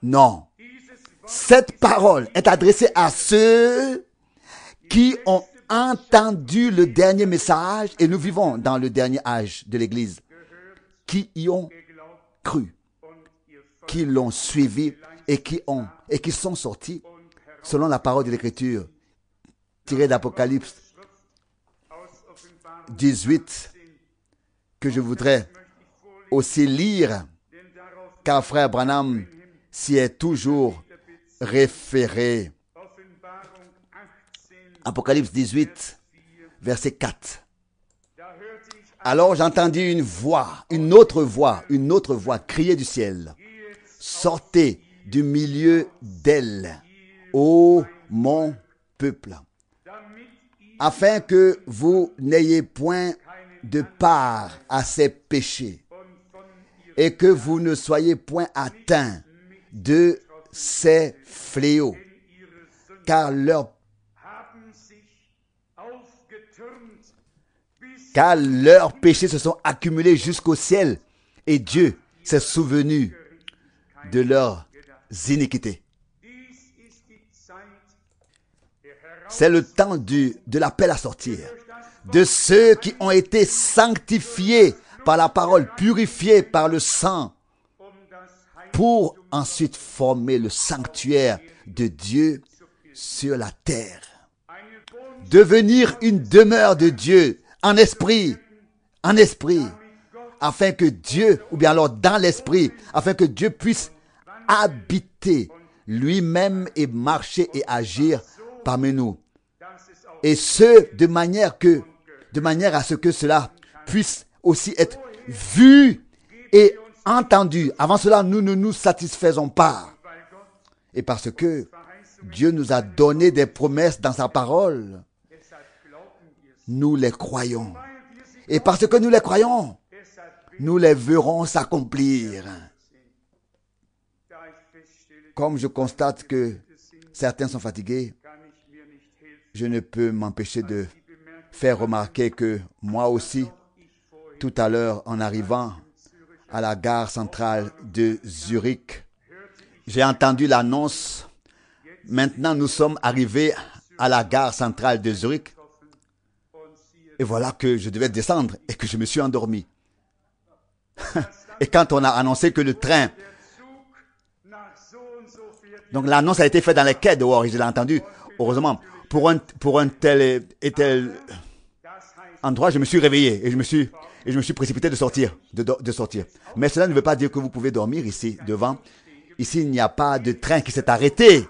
Non. Cette parole est adressée à ceux qui ont entendu le dernier message, et nous vivons dans le dernier âge de l'Église, qui y ont cru, qui l'ont suivi et qui sont sortis selon la parole de l'Écriture tirée d'Apocalypse 18, que je voudrais aussi lire, car frère Branham s'y est toujours référé. Apocalypse 18, verset 4. Alors j'entendis une autre voix crier du ciel. Sortez du milieu d'elle, ô mon peuple, afin que vous n'ayez point de part à ses péchés et que vous ne soyez point atteints de ces fléaux, car leurs péchés se sont accumulés jusqu'au ciel et Dieu s'est souvenu de leurs iniquités. C'est le temps de l'appel à sortir, de ceux qui ont été sanctifiés par la parole, purifiés par le sang, pour ensuite former le sanctuaire de Dieu sur la terre. Devenir une demeure de Dieu en esprit, afin que Dieu, ou bien alors dans l'esprit, afin que Dieu puisse habiter lui-même et marcher et agir parmi nous. Et ce, de manière à ce que cela puisse aussi être vu et entendu. Avant cela, nous ne nous satisfaisons pas. Et parce que Dieu nous a donné des promesses dans sa parole, nous les croyons. Et parce que nous les croyons, nous les verrons s'accomplir. Comme je constate que certains sont fatigués, je ne peux m'empêcher de faire remarquer que moi aussi, tout à l'heure, en arrivant à la gare centrale de Zurich, j'ai entendu l'annonce. Maintenant, nous sommes arrivés à la gare centrale de Zurich. Et voilà que je devais descendre et que je me suis endormi. Et quand on a annoncé que le train Donc l'annonce a été faite dans les quais dehors et je l'ai entendu. Heureusement, pour un tel et tel endroit, je me suis réveillé et je me suis précipité de sortir, de sortir. Mais cela ne veut pas dire que vous pouvez dormir ici, devant. Ici, il n'y a pas de train qui s'est arrêté.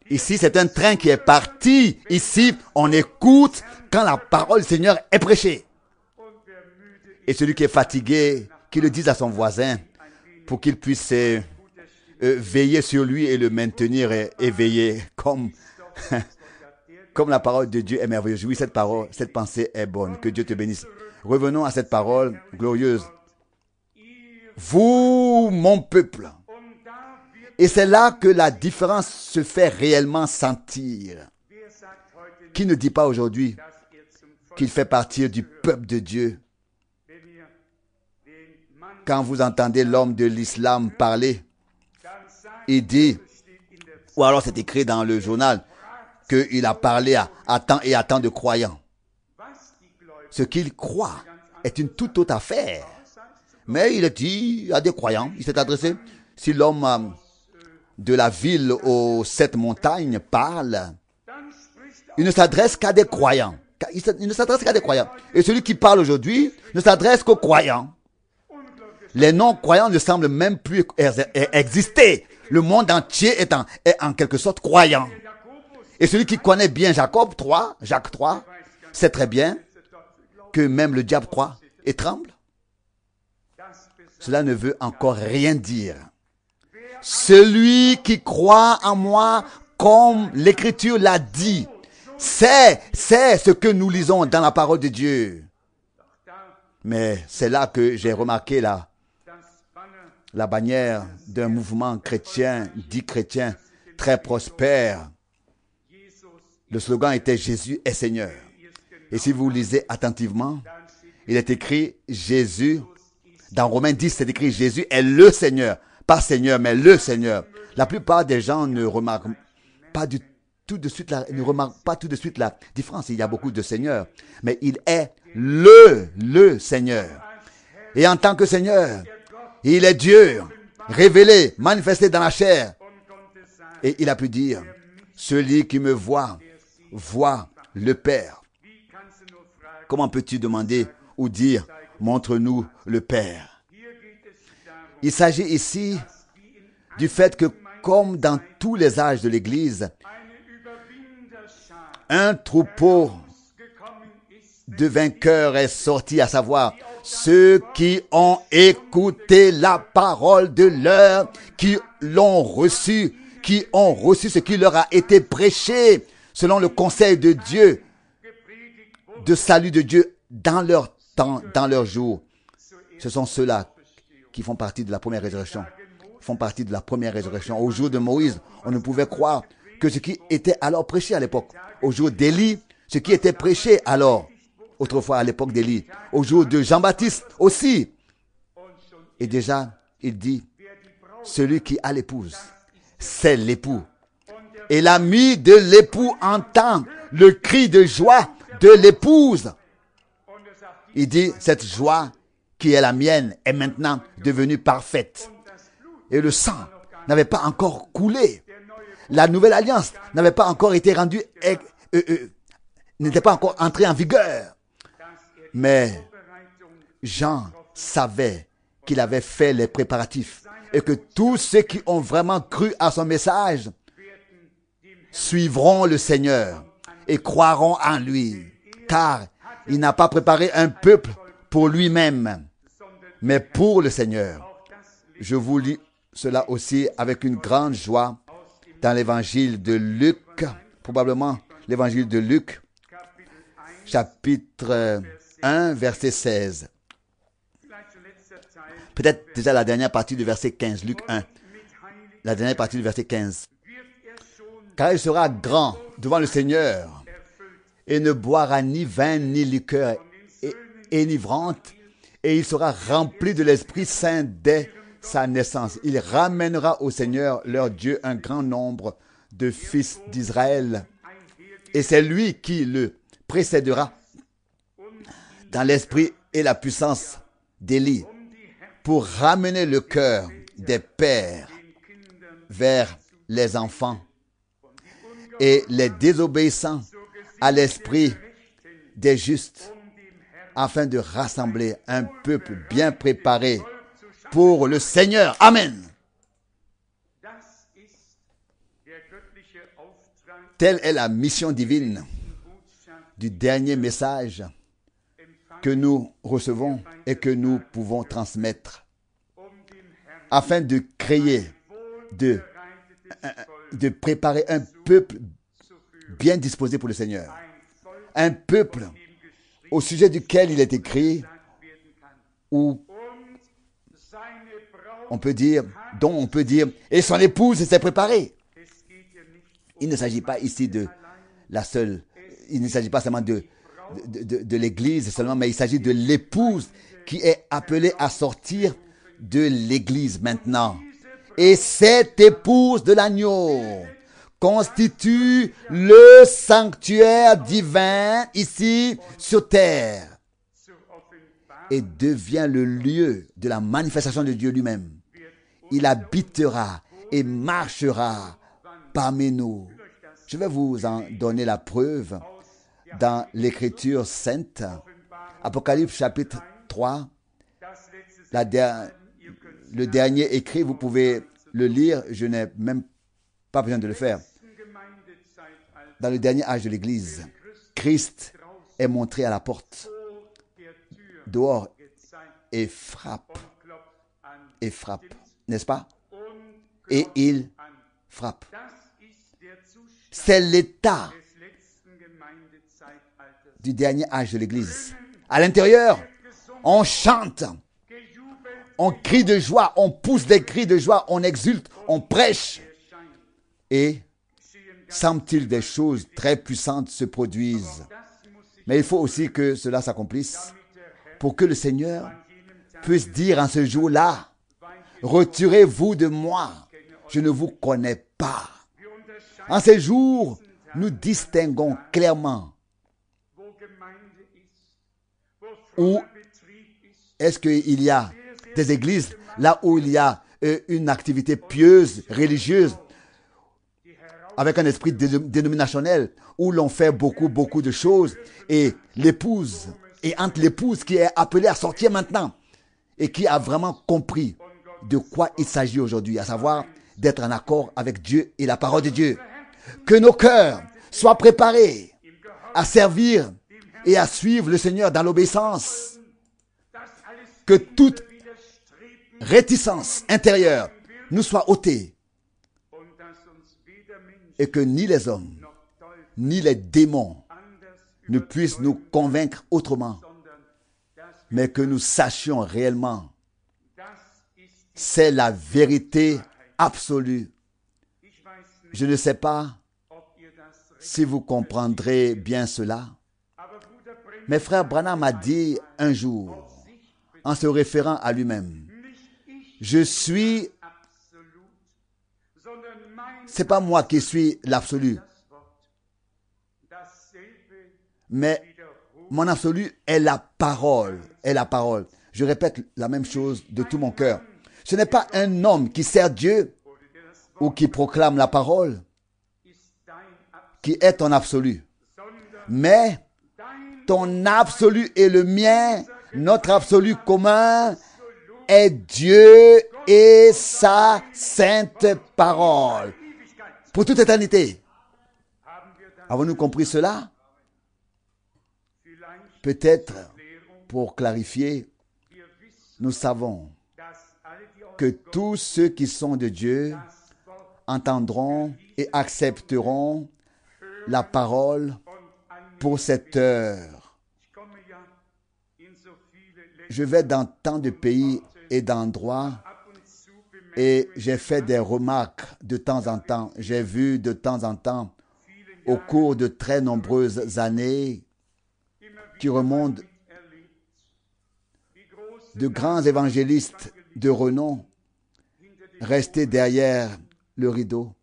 Ici, c'est un train qui est parti. Ici, on écoute quand la parole du Seigneur est prêchée. Et celui qui est fatigué, qu'il le dise à son voisin pour qu'il puisse veiller sur lui et le maintenir éveillé comme, comme la parole de Dieu est merveilleuse. Oui, cette pensée est bonne. Que Dieu te bénisse. Revenons à cette parole glorieuse. Vous, mon peuple. Et c'est là que la différence se fait réellement sentir. Qui ne dit pas aujourd'hui qu'il fait partie du peuple de Dieu? Quand vous entendez l'homme de l'islam parler, il dit, ou alors c'est écrit dans le journal, qu'il a parlé à tant et à tant de croyants. Ce qu'il croit est une toute autre affaire. Mais il a dit à des croyants, il s'est adressé. Si l'homme de la ville aux 7 montagnes parle, il ne s'adresse qu'à des croyants. Il ne s'adresse qu'à des croyants. Et celui qui parle aujourd'hui ne s'adresse qu'aux croyants. Les non-croyants ne semblent même plus exister. Le monde entier est en quelque sorte croyant. Et celui qui connaît bien Jacques 3, sait très bien que même le diable croit et tremble. Cela ne veut encore rien dire. Celui qui croit en moi, comme l'Écriture l'a dit, c'est ce que nous lisons dans la parole de Dieu. Mais c'est là que j'ai remarqué la bannière d'un mouvement chrétien, dit chrétien, très prospère. Le slogan était « Jésus est Seigneur ». Et si vous lisez attentivement, il est écrit « Jésus ». Dans Romains 10, c'est écrit « Jésus est le Seigneur ». Pas Seigneur, mais le Seigneur. La plupart des gens ne remarquent pas tout de suite la différence. Il y a beaucoup de seigneurs, mais il est le Seigneur. Et en tant que Seigneur, il est Dieu, révélé, manifesté dans la chair. Et il a pu dire, celui qui me voit le Père. Comment peux-tu demander ou dire, montre-nous le Père? Il s'agit ici du fait que, comme dans tous les âges de l'Église, un troupeau de vainqueurs est sorti, à savoir ceux qui ont écouté la parole de l'heure, qui l'ont reçu, qui ont reçu ce qui leur a été prêché selon le conseil de Dieu, de salut de Dieu dans leur temps, dans leur jour. Ce sont ceux-là qui font partie de la première résurrection. Au jour de Moïse, on ne pouvait croire que ce qui était alors prêché à l'époque. Au jour d'Élie, ce qui était prêché alors, autrefois à l'époque d'Élie. Au jour de Jean-Baptiste aussi. Et déjà, il dit, celui qui a l'épouse, c'est l'époux. Et l'ami de l'époux entend le cri de joie de l'épouse. Il dit, cette joie qui est la mienne est maintenant devenue parfaite. Et le sang n'avait pas encore coulé. La nouvelle alliance n'avait pas encore été rendue, n'était pas encore entrée en vigueur. Mais Jean savait qu'il avait fait les préparatifs et que tous ceux qui ont vraiment cru à son message suivront le Seigneur et croiront en lui. Car il n'a pas préparé un peuple pour lui-même, mais pour le Seigneur. Je vous lis cela aussi avec une grande joie dans l'évangile de Luc, probablement l'évangile de Luc, chapitre 1, verset 16. Peut-être déjà la dernière partie du verset 15, Luc 1, la dernière partie du verset 15. Car il sera grand devant le Seigneur et ne boira ni vin ni liqueur enivrante, et il sera rempli de l'Esprit Saint dès sa naissance. Il ramènera au Seigneur leur Dieu un grand nombre de fils d'Israël. Et c'est lui qui le précédera dans l'esprit et la puissance d'Élie pour ramener le cœur des pères vers les enfants et les désobéissants à l'esprit des justes, afin de rassembler un peuple bien préparé pour le Seigneur. Amen. Telle est la mission divine du dernier message que nous recevons et que nous pouvons transmettre, afin de créer, de préparer un peuple bien disposé pour le Seigneur. Un peuple au sujet duquel il est écrit, où on peut dire, dont on peut dire, et son épouse s'est préparée. Il ne s'agit pas ici de la seule, il ne s'agit pas seulement de l'Église seulement, mais il s'agit de l'épouse qui est appelée à sortir de l'Église maintenant. Et cette épouse de l'agneau constitue le sanctuaire divin ici sur terre et devient le lieu de la manifestation de Dieu lui-même. Il habitera et marchera parmi nous. Je vais vous en donner la preuve dans l'Écriture sainte. Apocalypse chapitre 3, le dernier écrit, vous pouvez le lire, je n'ai même pas besoin de le faire. Dans le dernier âge de l'Église, Christ est montré à la porte, dehors, et frappe, n'est-ce pas? Et il frappe. C'est l'état du dernier âge de l'Église. À l'intérieur, on chante, on crie de joie, on pousse des cris de joie, on exulte, on prêche. Et semble-t-il des choses très puissantes se produisent. Mais il faut aussi que cela s'accomplisse pour que le Seigneur puisse dire en ce jour-là, retirez-vous de moi, je ne vous connais pas. En ces jours, nous distinguons clairement où est-ce qu'il y a des églises, là où il y a une activité pieuse, religieuse, avec un esprit dénominationnel, où l'on fait beaucoup de choses, et l'épouse, et entre l'épouse qui est appelée à sortir maintenant, et qui a vraiment compris de quoi il s'agit aujourd'hui, à savoir d'être en accord avec Dieu et la parole de Dieu. Que nos cœurs soient préparés à servir et à suivre le Seigneur dans l'obéissance. Que toute réticence intérieure nous soit ôtée. Et que ni les hommes, ni les démons ne puissent nous convaincre autrement. Mais que nous sachions réellement, c'est la vérité absolue. Je ne sais pas si vous comprendrez bien cela. Mais frère Branham a dit un jour, en se référant à lui-même, je suis, c'est pas moi qui suis l'absolu, mais mon absolu est la parole, Je répète la même chose de tout mon cœur. Ce n'est pas un homme qui sert Dieu ou qui proclame la parole qui est ton absolu, mais ton absolu et le mien, notre absolu commun est Dieu et sa sainte parole pour toute éternité. Avons-nous compris cela? Peut-être, pour clarifier, nous savons que tous ceux qui sont de Dieu entendront et accepteront la parole pour cette heure. Je vais dans tant de pays et d'endroits et j'ai fait des remarques de temps en temps. J'ai vu de temps en temps, au cours de très nombreuses années, qui remontent, de grands évangélistes de renom restés derrière le rideau.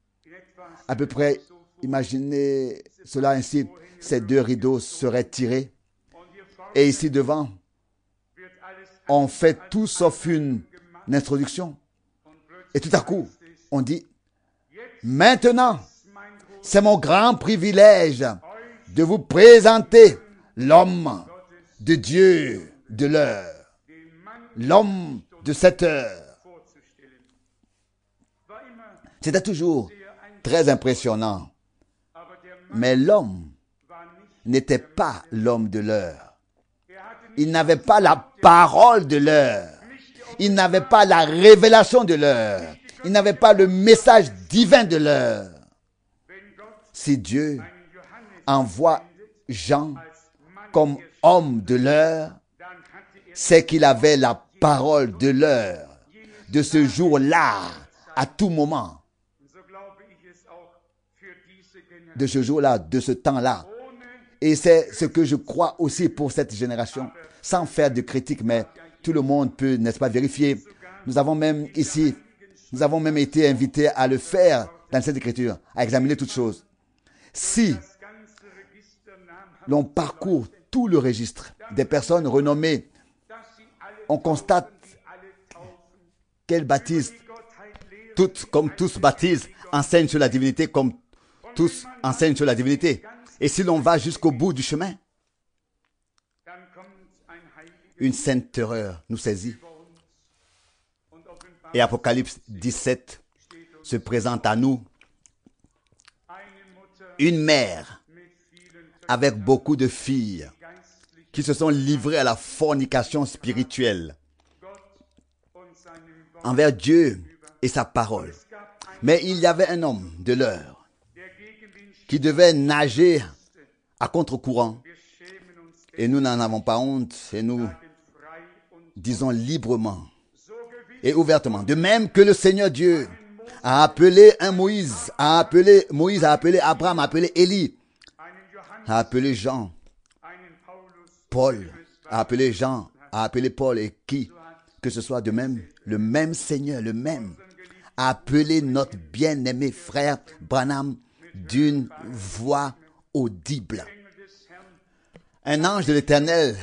À peu près, imaginez cela ainsi, ces deux rideaux seraient tirés. Et ici devant, on fait tout sauf une introduction. Et tout à coup, on dit, Maintenant, c'est mon grand privilège de vous présenter l'homme de Dieu de l'heure, l'homme de cette heure. C'était toujours très impressionnant. Mais l'homme n'était pas l'homme de l'heure. Il n'avait pas la parole de l'heure. Il n'avait pas la révélation de l'heure. Il n'avait pas le message divin de l'heure. Si Dieu envoie Jean comme homme de l'heure, c'est qu'il avait la parole de l'heure, de ce jour-là, à tout moment. De ce jour-là, de ce temps-là. Et c'est ce que je crois aussi pour cette génération, sans faire de critique, mais tout le monde peut, n'est-ce pas, vérifier. Nous avons même ici, nous avons même été invités à le faire dans cette écriture, à examiner toutes choses. Si l'on parcourt tout le registre des personnes renommées, on constate qu'elles baptisent, toutes comme tous baptisent, enseignent sur la divinité comme tous enseignent sur la divinité. Et si l'on va jusqu'au bout du chemin, une sainte terreur nous saisit. Et Apocalypse 17 se présente à nous. Une mère avec beaucoup de filles qui se sont livrées à la fornication spirituelle envers Dieu et sa parole. Mais il y avait un homme de l'heure qui devait nager à contre-courant. Et nous n'en avons pas honte et nous disons librement et ouvertement. De même que le Seigneur Dieu a appelé un Moïse, a appelé Abraham, a appelé Élie, a appelé Jean, Paul, a appelé Jean, a appelé Paul et qui que ce soit de même, le même Seigneur, le même, a appelé notre bien-aimé frère Branham d'une voix audible. Un ange de l'Éternel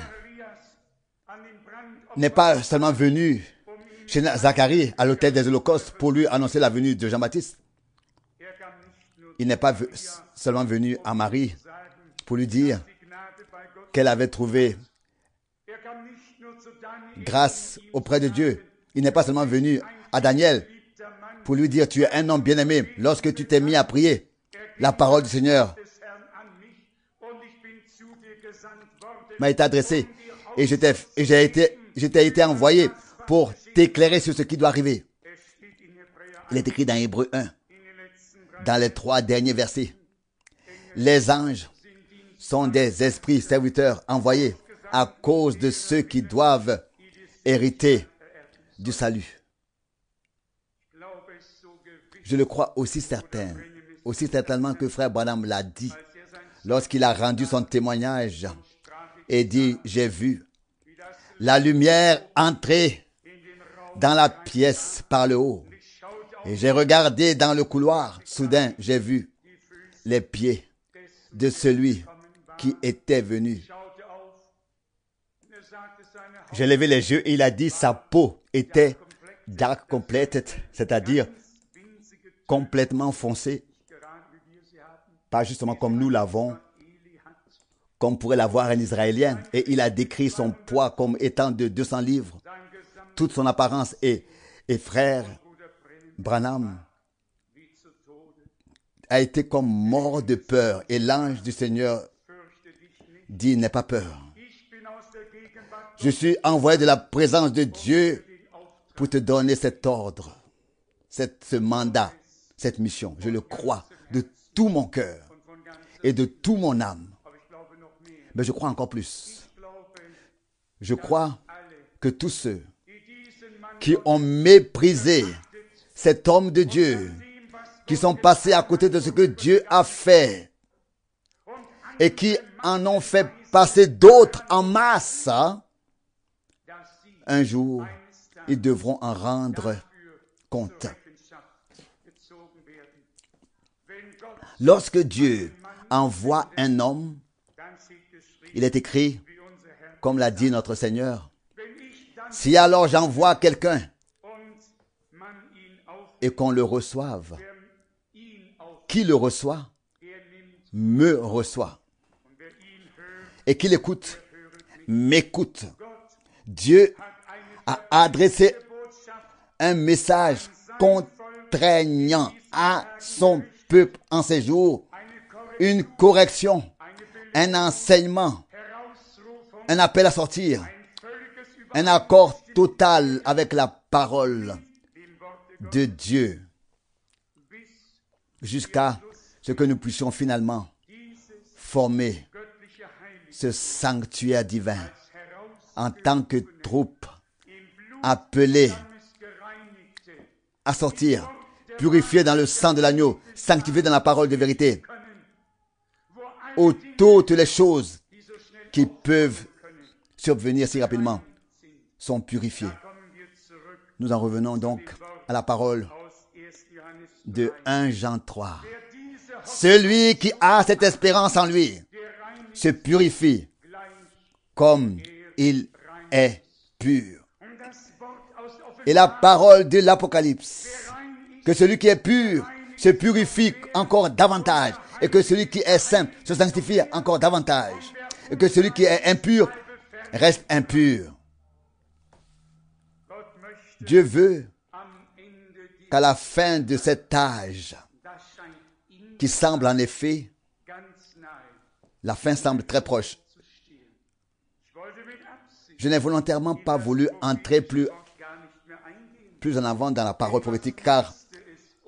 n'est pas seulement venu chez Zacharie à l'autel des holocaustes pour lui annoncer la venue de Jean-Baptiste. Il n'est pas seulement venu à Marie pour lui dire qu'elle avait trouvé grâce auprès de Dieu. Il n'est pas seulement venu à Daniel pour lui dire tu es un homme bien-aimé lorsque tu t'es mis à prier. La parole du Seigneur m'a été adressée et j'ai été envoyé pour t'éclairer sur ce qui doit arriver. Il est écrit dans Hébreux 1, dans les 3 derniers versets. Les anges sont des esprits serviteurs envoyés à cause de ceux qui doivent hériter du salut. Je le crois aussi certainement que frère Branham l'a dit lorsqu'il a rendu son témoignage et dit « J'ai vu la lumière entrer dans la pièce par le haut et j'ai regardé dans le couloir. Soudain, j'ai vu les pieds de celui qui était venu. J'ai levé les yeux et il a dit sa peau était dark completed, c'est-à-dire complètement foncée. Pas justement comme nous l'avons, comme pourrait l'avoir un Israélien. Et il a décrit son poids comme étant de 200 livres. Toute son apparence et frère Branham a été comme mort de peur. Et l'ange du Seigneur dit, n'aie pas peur. Je suis envoyé de la présence de Dieu pour te donner cet ordre, ce mandat, cette mission. Je le crois de tout mon cœur et de tout mon âme. Mais je crois encore plus. Je crois que tous ceux qui ont méprisé cet homme de Dieu, qui sont passés à côté de ce que Dieu a fait et qui en ont fait passer d'autres en masse, un jour, ils devront en rendre compte. Lorsque Dieu envoie un homme, il est écrit, comme l'a dit notre Seigneur, si alors j'envoie quelqu'un et qu'on le reçoive, qui le reçoit, me reçoit. Et qui l'écoute, m'écoute. Dieu a adressé un message contraignant à son peuple en ces jours, une correction, un enseignement, un appel à sortir, un accord total avec la parole de Dieu, jusqu'à ce que nous puissions finalement former ce sanctuaire divin en tant que troupe appelée à sortir, purifiée dans le sang de l'agneau, sanctifiée dans la parole de vérité, où toutes les choses qui peuvent survenir si rapidement sont purifiées. Nous en revenons donc à la parole de 1 Jean 3. Celui qui a cette espérance en lui se purifie comme il est pur. Et la parole de l'Apocalypse, que celui qui est pur se purifie encore davantage, et que celui qui est saint se sanctifie encore davantage, et que celui qui est impur reste impur. Dieu veut qu'à la fin de cet âge, qui semble en effet, la fin semble très proche. Je n'ai volontairement pas voulu entrer plus en avant dans la parole prophétique, car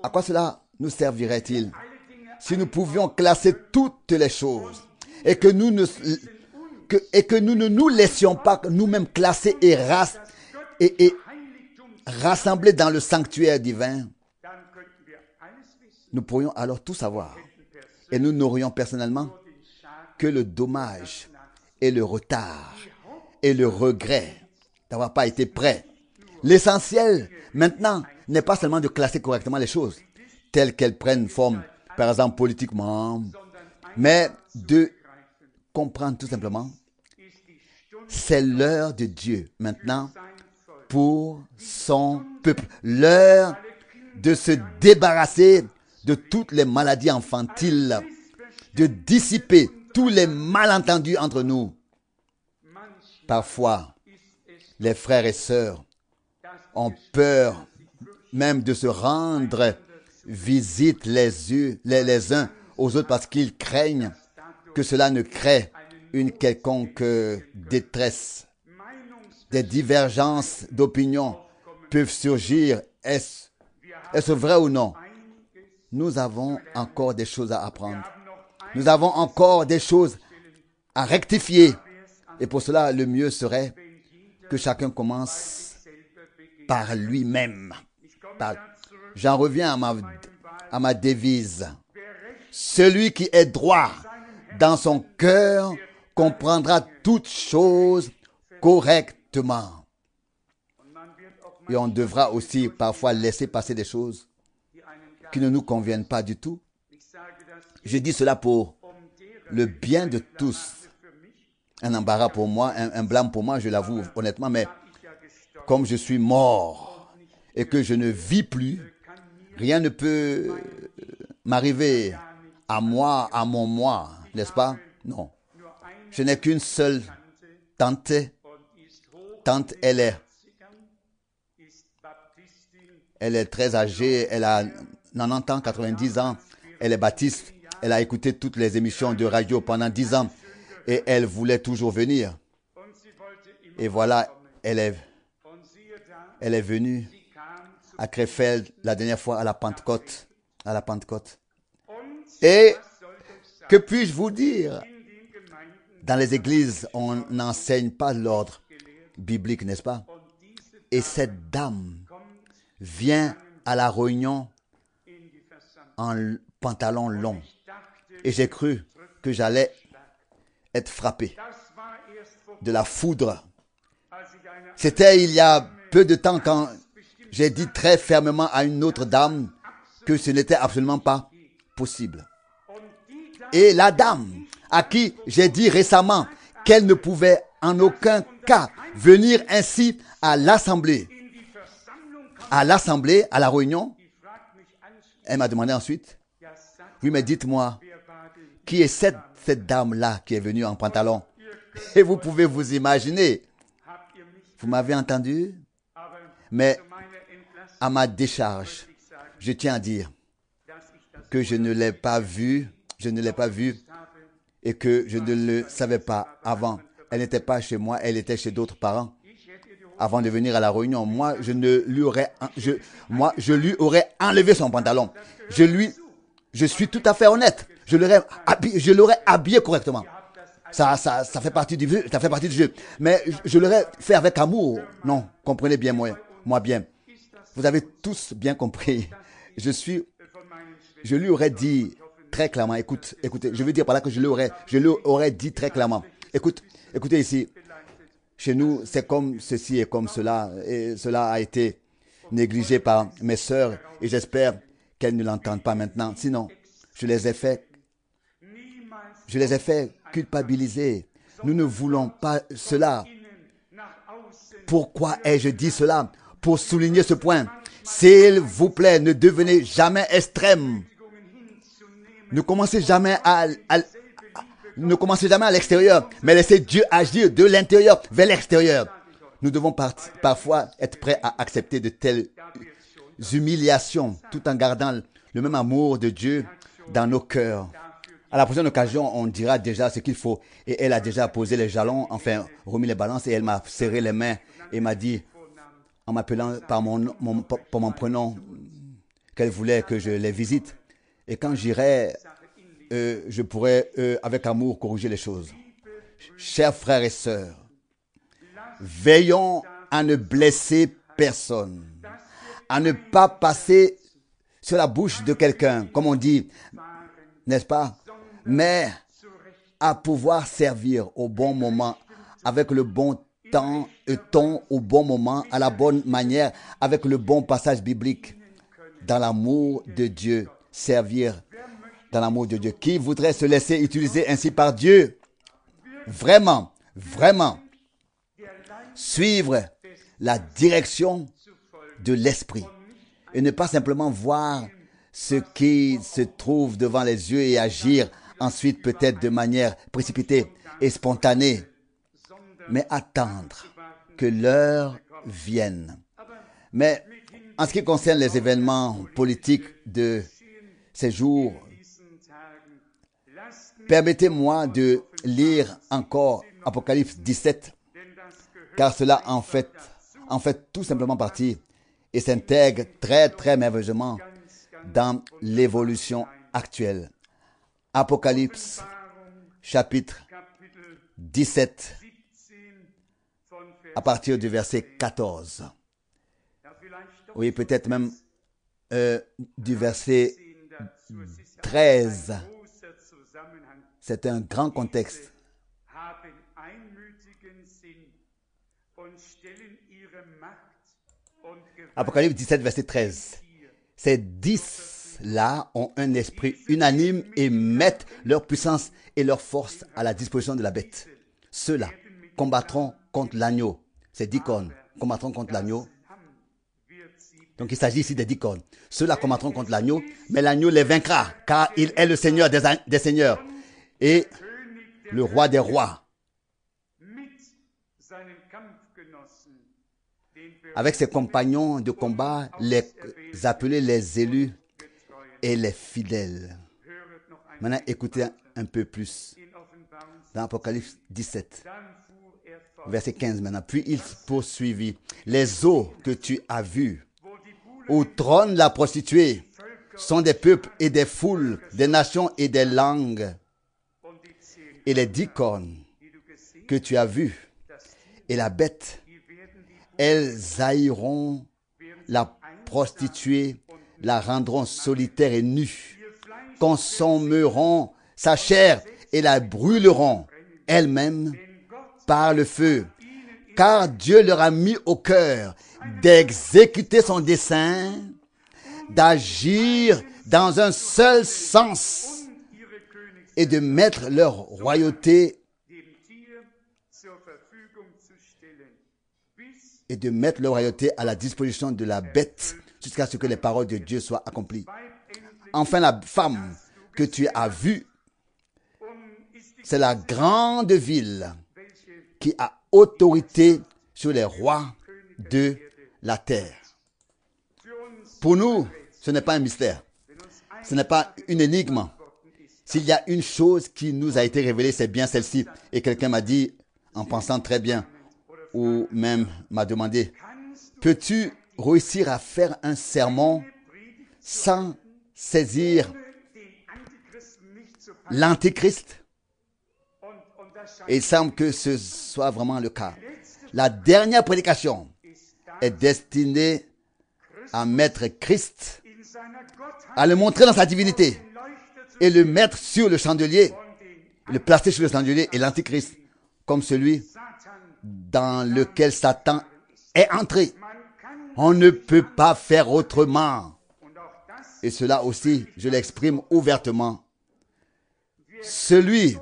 à quoi cela nous servirait-il si nous pouvions classer toutes les choses et que nous ne nous laissions pas nous-mêmes classer et rassembler dans le sanctuaire divin? Nous pourrions alors tout savoir et nous n'aurions personnellement que le dommage et le retard et le regret d'avoir pas été prêt. L'essentiel maintenant n'est pas seulement de classer correctement les choses telles qu'elles prennent forme, par exemple politiquement, mais de comprendre tout simplement, c'est l'heure de Dieu maintenant pour son peuple, l'heure de se débarrasser de toutes les maladies infantiles, de dissiper tous les malentendus entre nous. Parfois, les frères et sœurs ont peur même de se rendre visite les uns aux autres parce qu'ils craignent que cela ne crée une quelconque détresse. Des divergences d'opinion peuvent surgir. Est-ce vrai ou non? Nous avons encore des choses à apprendre. Nous avons encore des choses à rectifier. Et pour cela, le mieux serait que chacun commence par lui-même. J'en reviens à ma devise. Celui qui est droit dans son cœur comprendra toutes choses correctement. Et on devra aussi parfois laisser passer des choses qui ne nous conviennent pas du tout. Je dis cela pour le bien de tous. Un embarras pour moi, un blâme pour moi, je l'avoue honnêtement, mais comme je suis mort et que je ne vis plus, rien ne peut m'arriver à moi, à mon moi, n'est-ce pas? Non. Je n'ai qu'une seule tante. Tante, elle est très âgée, elle a 90 ans, 90 ans, elle est baptiste, elle a écouté toutes les émissions de radio pendant 10 ans et elle voulait toujours venir. Et voilà, elle est venue à Krefeld la dernière fois à la Pentecôte. Et que puis-je vous dire? Dans les églises, on n'enseigne pas l'ordre biblique, n'est-ce pas? Et cette dame vient à la réunion en pantalon long. Et j'ai cru que j'allais être frappé de la foudre. C'était il y a peu de temps quand j'ai dit très fermement à une autre dame que ce n'était absolument pas possible. Et la dame à qui j'ai dit récemment qu'elle ne pouvait en aucun cas venir ainsi à l'assemblée, à la réunion, elle m'a demandé ensuite, Oui, mais dites-moi, qui est cette dame-là qui est venue en pantalon? Et vous pouvez vous imaginer. Vous m'avez entendu? Mais à ma décharge, je tiens à dire que je ne l'ai pas vue, et que je ne le savais pas avant. Elle n'était pas chez moi, elle était chez d'autres parents. Avant de venir à la réunion, moi, je lui aurais enlevé son pantalon. Je suis tout à fait honnête. Je l'aurais habillé correctement. Ça fait partie du jeu. Mais je l'aurais fait avec amour. Non, comprenez bien moi bien. Vous avez tous bien compris. Je lui aurais dit très clairement, écoutez, je veux dire par là que je lui aurais dit très clairement. Écoutez ici. Chez nous, c'est comme ceci et comme cela. Et cela a été négligé par mes sœurs. Et j'espère qu'elles ne l'entendent pas maintenant. Sinon, je les ai fait culpabiliser. Nous ne voulons pas cela. Pourquoi ai-je dit cela? Pour souligner ce point. S'il vous plaît, ne devenez jamais extrême. Ne commencez jamais à l'extérieur, mais laissez Dieu agir de l'intérieur vers l'extérieur. Nous devons parfois être prêts à accepter de telles humiliations tout en gardant le même amour de Dieu dans nos cœurs. À la prochaine occasion, on dira déjà ce qu'il faut. Et elle a déjà posé les jalons, enfin remis les balances, et elle m'a serré les mains et m'a dit, en m'appelant par mon prénom, qu'elle voulait que je les visite. Et quand j'irai, je pourrais, avec amour, corriger les choses. Chers frères et sœurs, veillons à ne blesser personne, à ne pas passer sur la bouche de quelqu'un, comme on dit, n'est-ce pas? Mais à pouvoir servir au bon moment, avec le bon temps, ton au bon moment, à la bonne manière, avec le bon passage biblique, dans l'amour de Dieu, servir dans l'amour de Dieu. Qui voudrait se laisser utiliser ainsi par Dieu? Vraiment, suivre la direction de l'Esprit et ne pas simplement voir ce qui se trouve devant les yeux et agir ensuite peut-être de manière précipitée et spontanée, mais attendre que l'heure vienne. Mais en ce qui concerne les événements politiques de ces jours, permettez-moi de lire encore Apocalypse 17, car cela en fait tout simplement partie et s'intègre très merveilleusement dans l'évolution actuelle. Apocalypse chapitre 17 à partir du verset 14. Oui, peut-être même du verset 13. C'est un grand contexte. Apocalypse 17, verset 13. Ces 10-là ont un esprit unanime et mettent leur puissance et leur force à la disposition de la bête. Ceux-là combattront contre l'agneau. Ces 10 cornes combattront contre l'agneau. Donc il s'agit ici des 10 cornes. Ceux-là combattront contre l'agneau, mais l'agneau les vaincra, car il est le Seigneur des seigneurs et le roi des rois. Avec ses compagnons de combat, les appelés les élus et les fidèles. Maintenant, écoutez un peu plus. Dans Apocalypse 17, verset 15 maintenant. Puis il poursuivit. Les eaux que tu as vues, où trône la prostituée, sont des peuples et des foules, des nations et des langues. Et les 10 cornes que tu as vues, et la bête, elles haïront la prostituée, la rendront solitaire et nue, consommeront sa chair et la brûleront elles-mêmes par le feu. Car Dieu leur a mis au cœur d'exécuter son dessein, d'agir dans un seul sens et de mettre leur royauté à la disposition de la bête jusqu'à ce que les paroles de Dieu soient accomplies. Enfin, la femme que tu as vue, c'est la grande ville qui a autorité sur les rois de la terre. Pour nous, ce n'est pas un mystère. Ce n'est pas une énigme. S'il y a une chose qui nous a été révélée, c'est bien celle-ci. Et quelqu'un m'a dit, en pensant très bien, ou même m'a demandé, peux-tu réussir à faire un sermon sans saisir l'Antéchrist? Et il semble que ce soit vraiment le cas. La dernière prédication est destinée à mettre Christ, à le montrer dans sa divinité et le mettre sur le chandelier, le placer sur le chandelier et l'Antichrist comme celui dans lequel Satan est entré. On ne peut pas faire autrement. Et cela aussi, je l'exprime ouvertement. Celui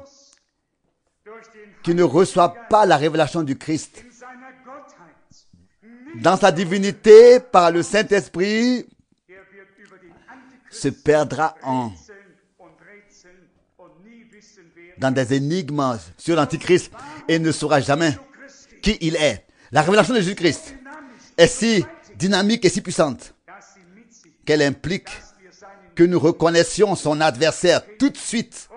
qui ne reçoit pas la révélation du Christ dans sa divinité par le Saint-Esprit se perdra dans des énigmes sur l'Antichrist et ne saura jamais qui il est. La révélation de Jésus-Christ est si dynamique et si puissante qu'elle implique que nous reconnaissions son adversaire tout de suite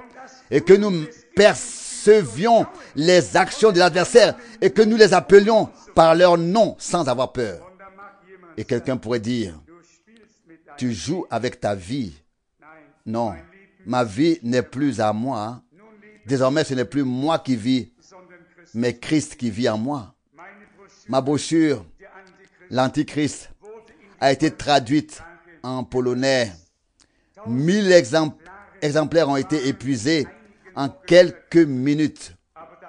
et que nous percevions les actions de l'adversaire et que nous les appelions par leur nom sans avoir peur. Et quelqu'un pourrait dire, tu joues avec ta vie. Non, ma vie n'est plus à moi. Désormais, ce n'est plus moi qui vis, mais Christ qui vit en moi. Ma brochure, l'Antichrist, a été traduite en polonais. 1000 exemplaires ont été épuisés en quelques minutes,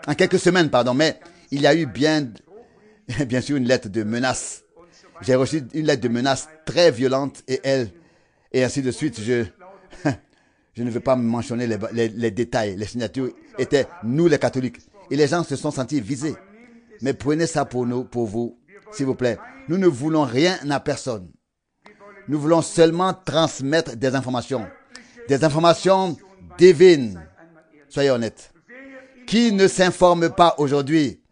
en quelques semaines, pardon, mais il y a eu bien sûr une lettre de menace. J'ai reçu une lettre de menace très violente et ainsi de suite. Je ne veux pas mentionner les détails. Les signatures étaient nous les catholiques. Et les gens se sont sentis visés. Mais prenez ça pour vous, s'il vous plaît. Nous ne voulons rien à personne. Nous voulons seulement transmettre des informations divines. Soyez honnêtes. Qui ne s'informe pas aujourd'hui?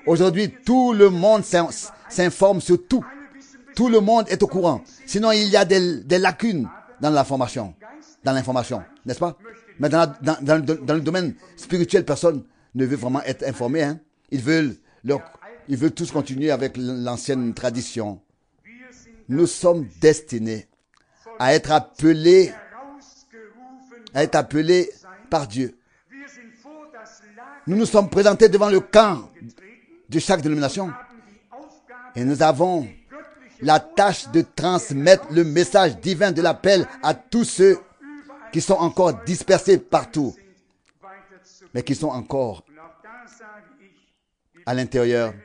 Aujourd'hui, tout le monde s'informe sur tout. Tout le monde est au courant. Sinon, il y a des lacunes dans l'information, n'est-ce pas? Mais dans le domaine spirituel, personne ne veut vraiment être informé. Hein? Ils veulent tous continuer avec l'ancienne tradition. Nous sommes destinés à être appelés par Dieu. Nous nous sommes présentés devant le camp de chaque dénomination et nous avons la tâche de transmettre le message divin de l'appel à tous ceux qui sont encore dispersés partout, mais qui sont encore à l'intérieur.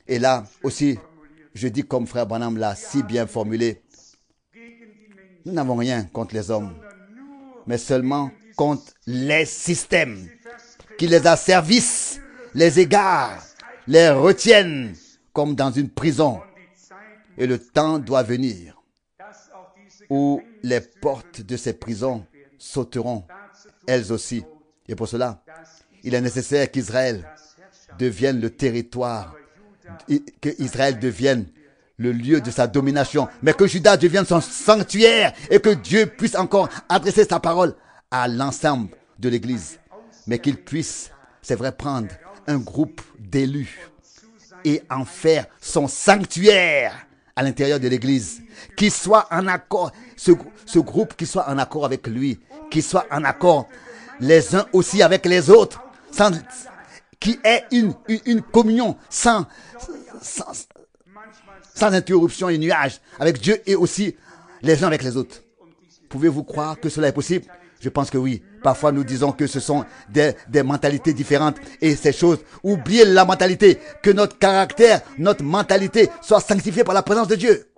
Et là aussi, je dis comme frère Branham l'a si bien formulé, nous n'avons rien contre les hommes, mais seulement contre les systèmes qui les asservissent, les égarent, les retiennent comme dans une prison. Et le temps doit venir où les portes de ces prisons sauteront, elles aussi. Et pour cela, il est nécessaire qu'Israël devienne le territoire, qu'Israël devienne le lieu de sa domination, mais que Juda devienne son sanctuaire et que Dieu puisse encore adresser sa parole à l'ensemble de l'Église. Mais qu'il puisse, c'est vrai, prendre un groupe d'élus et en faire son sanctuaire à l'intérieur de l'Église, qui soit en accord, ce groupe qui soit en accord avec lui, qui soit en accord les uns aussi avec les autres, qui ait une communion sans interruption et nuage avec Dieu et aussi les uns avec les autres. Pouvez-vous croire que cela est possible? Je pense que oui. Parfois, nous disons que ce sont des mentalités différentes et ces choses. Oubliez la mentalité, que notre caractère, notre mentalité soit sanctifiée par la présence de Dieu.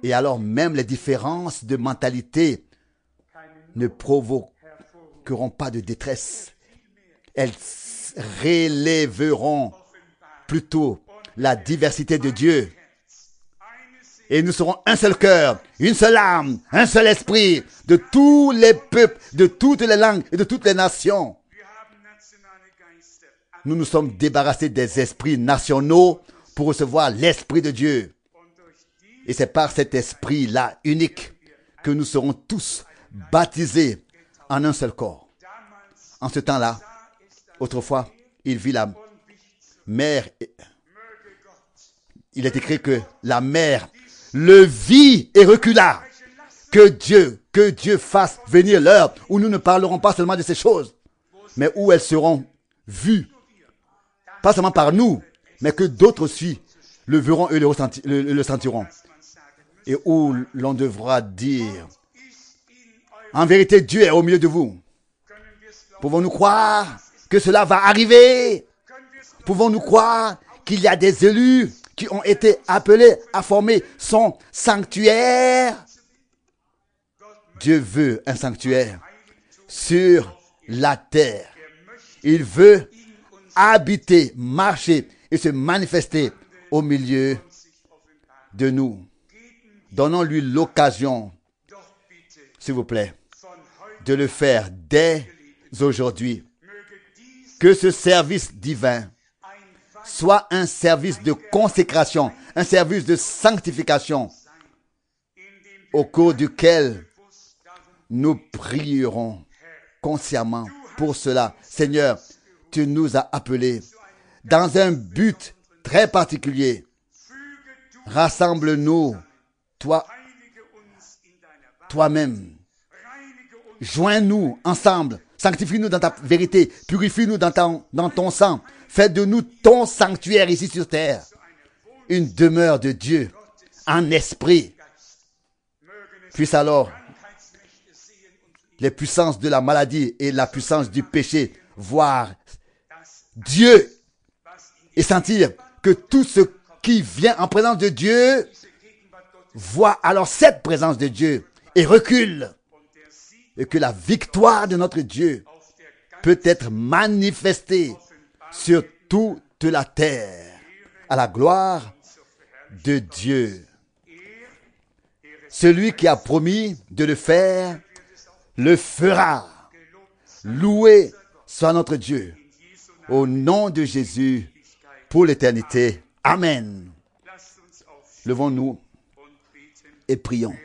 Et alors, même les différences de mentalité ne provoqueront pas de détresse. Elles relèveront plutôt la diversité de Dieu Et nous serons un seul cœur, une seule âme, un seul esprit, de tous les peuples, de toutes les langues et de toutes les nations. Nous nous sommes débarrassés des esprits nationaux pour recevoir l'Esprit de Dieu. Et c'est par cet esprit-là unique que nous serons tous baptisés en un seul corps. En ce temps-là, autrefois, il vit la mer. Il est écrit que la mer le vit et recula. Que Dieu fasse venir l'heure où nous ne parlerons pas seulement de ces choses, mais où elles seront vues. Pas seulement par nous, mais que d'autres aussi le verront et le sentiront. Et où l'on devra dire, en vérité, Dieu est au milieu de vous. Pouvons-nous croire que cela va arriver? Pouvons-nous croire qu'il y a des élus qui ont été appelés à former son sanctuaire? Dieu veut un sanctuaire sur la terre. Il veut habiter, marcher et se manifester au milieu de nous. Donnons-lui l'occasion, s'il vous plaît, de le faire dès aujourd'hui. Que ce service divin soit un service de consécration, un service de sanctification, au cours duquel nous prierons consciemment pour cela. Seigneur, tu nous as appelés dans un but très particulier. Rassemble-nous, toi-même. Joins-nous ensemble. Sanctifie-nous dans ta vérité. Purifie-nous dans ton sang. Fais de nous ton sanctuaire ici sur terre. Une demeure de Dieu en esprit. Puisse alors les puissances de la maladie et la puissance du péché voir Dieu et sentir que tout ce qui vient en présence de Dieu voit alors cette présence de Dieu et recule. Et que la victoire de notre Dieu peut être manifestée sur toute la terre à la gloire de Dieu. Celui qui a promis de le faire, le fera. Loué soit notre Dieu. Au nom de Jésus, pour l'éternité. Amen. Levons-nous et prions.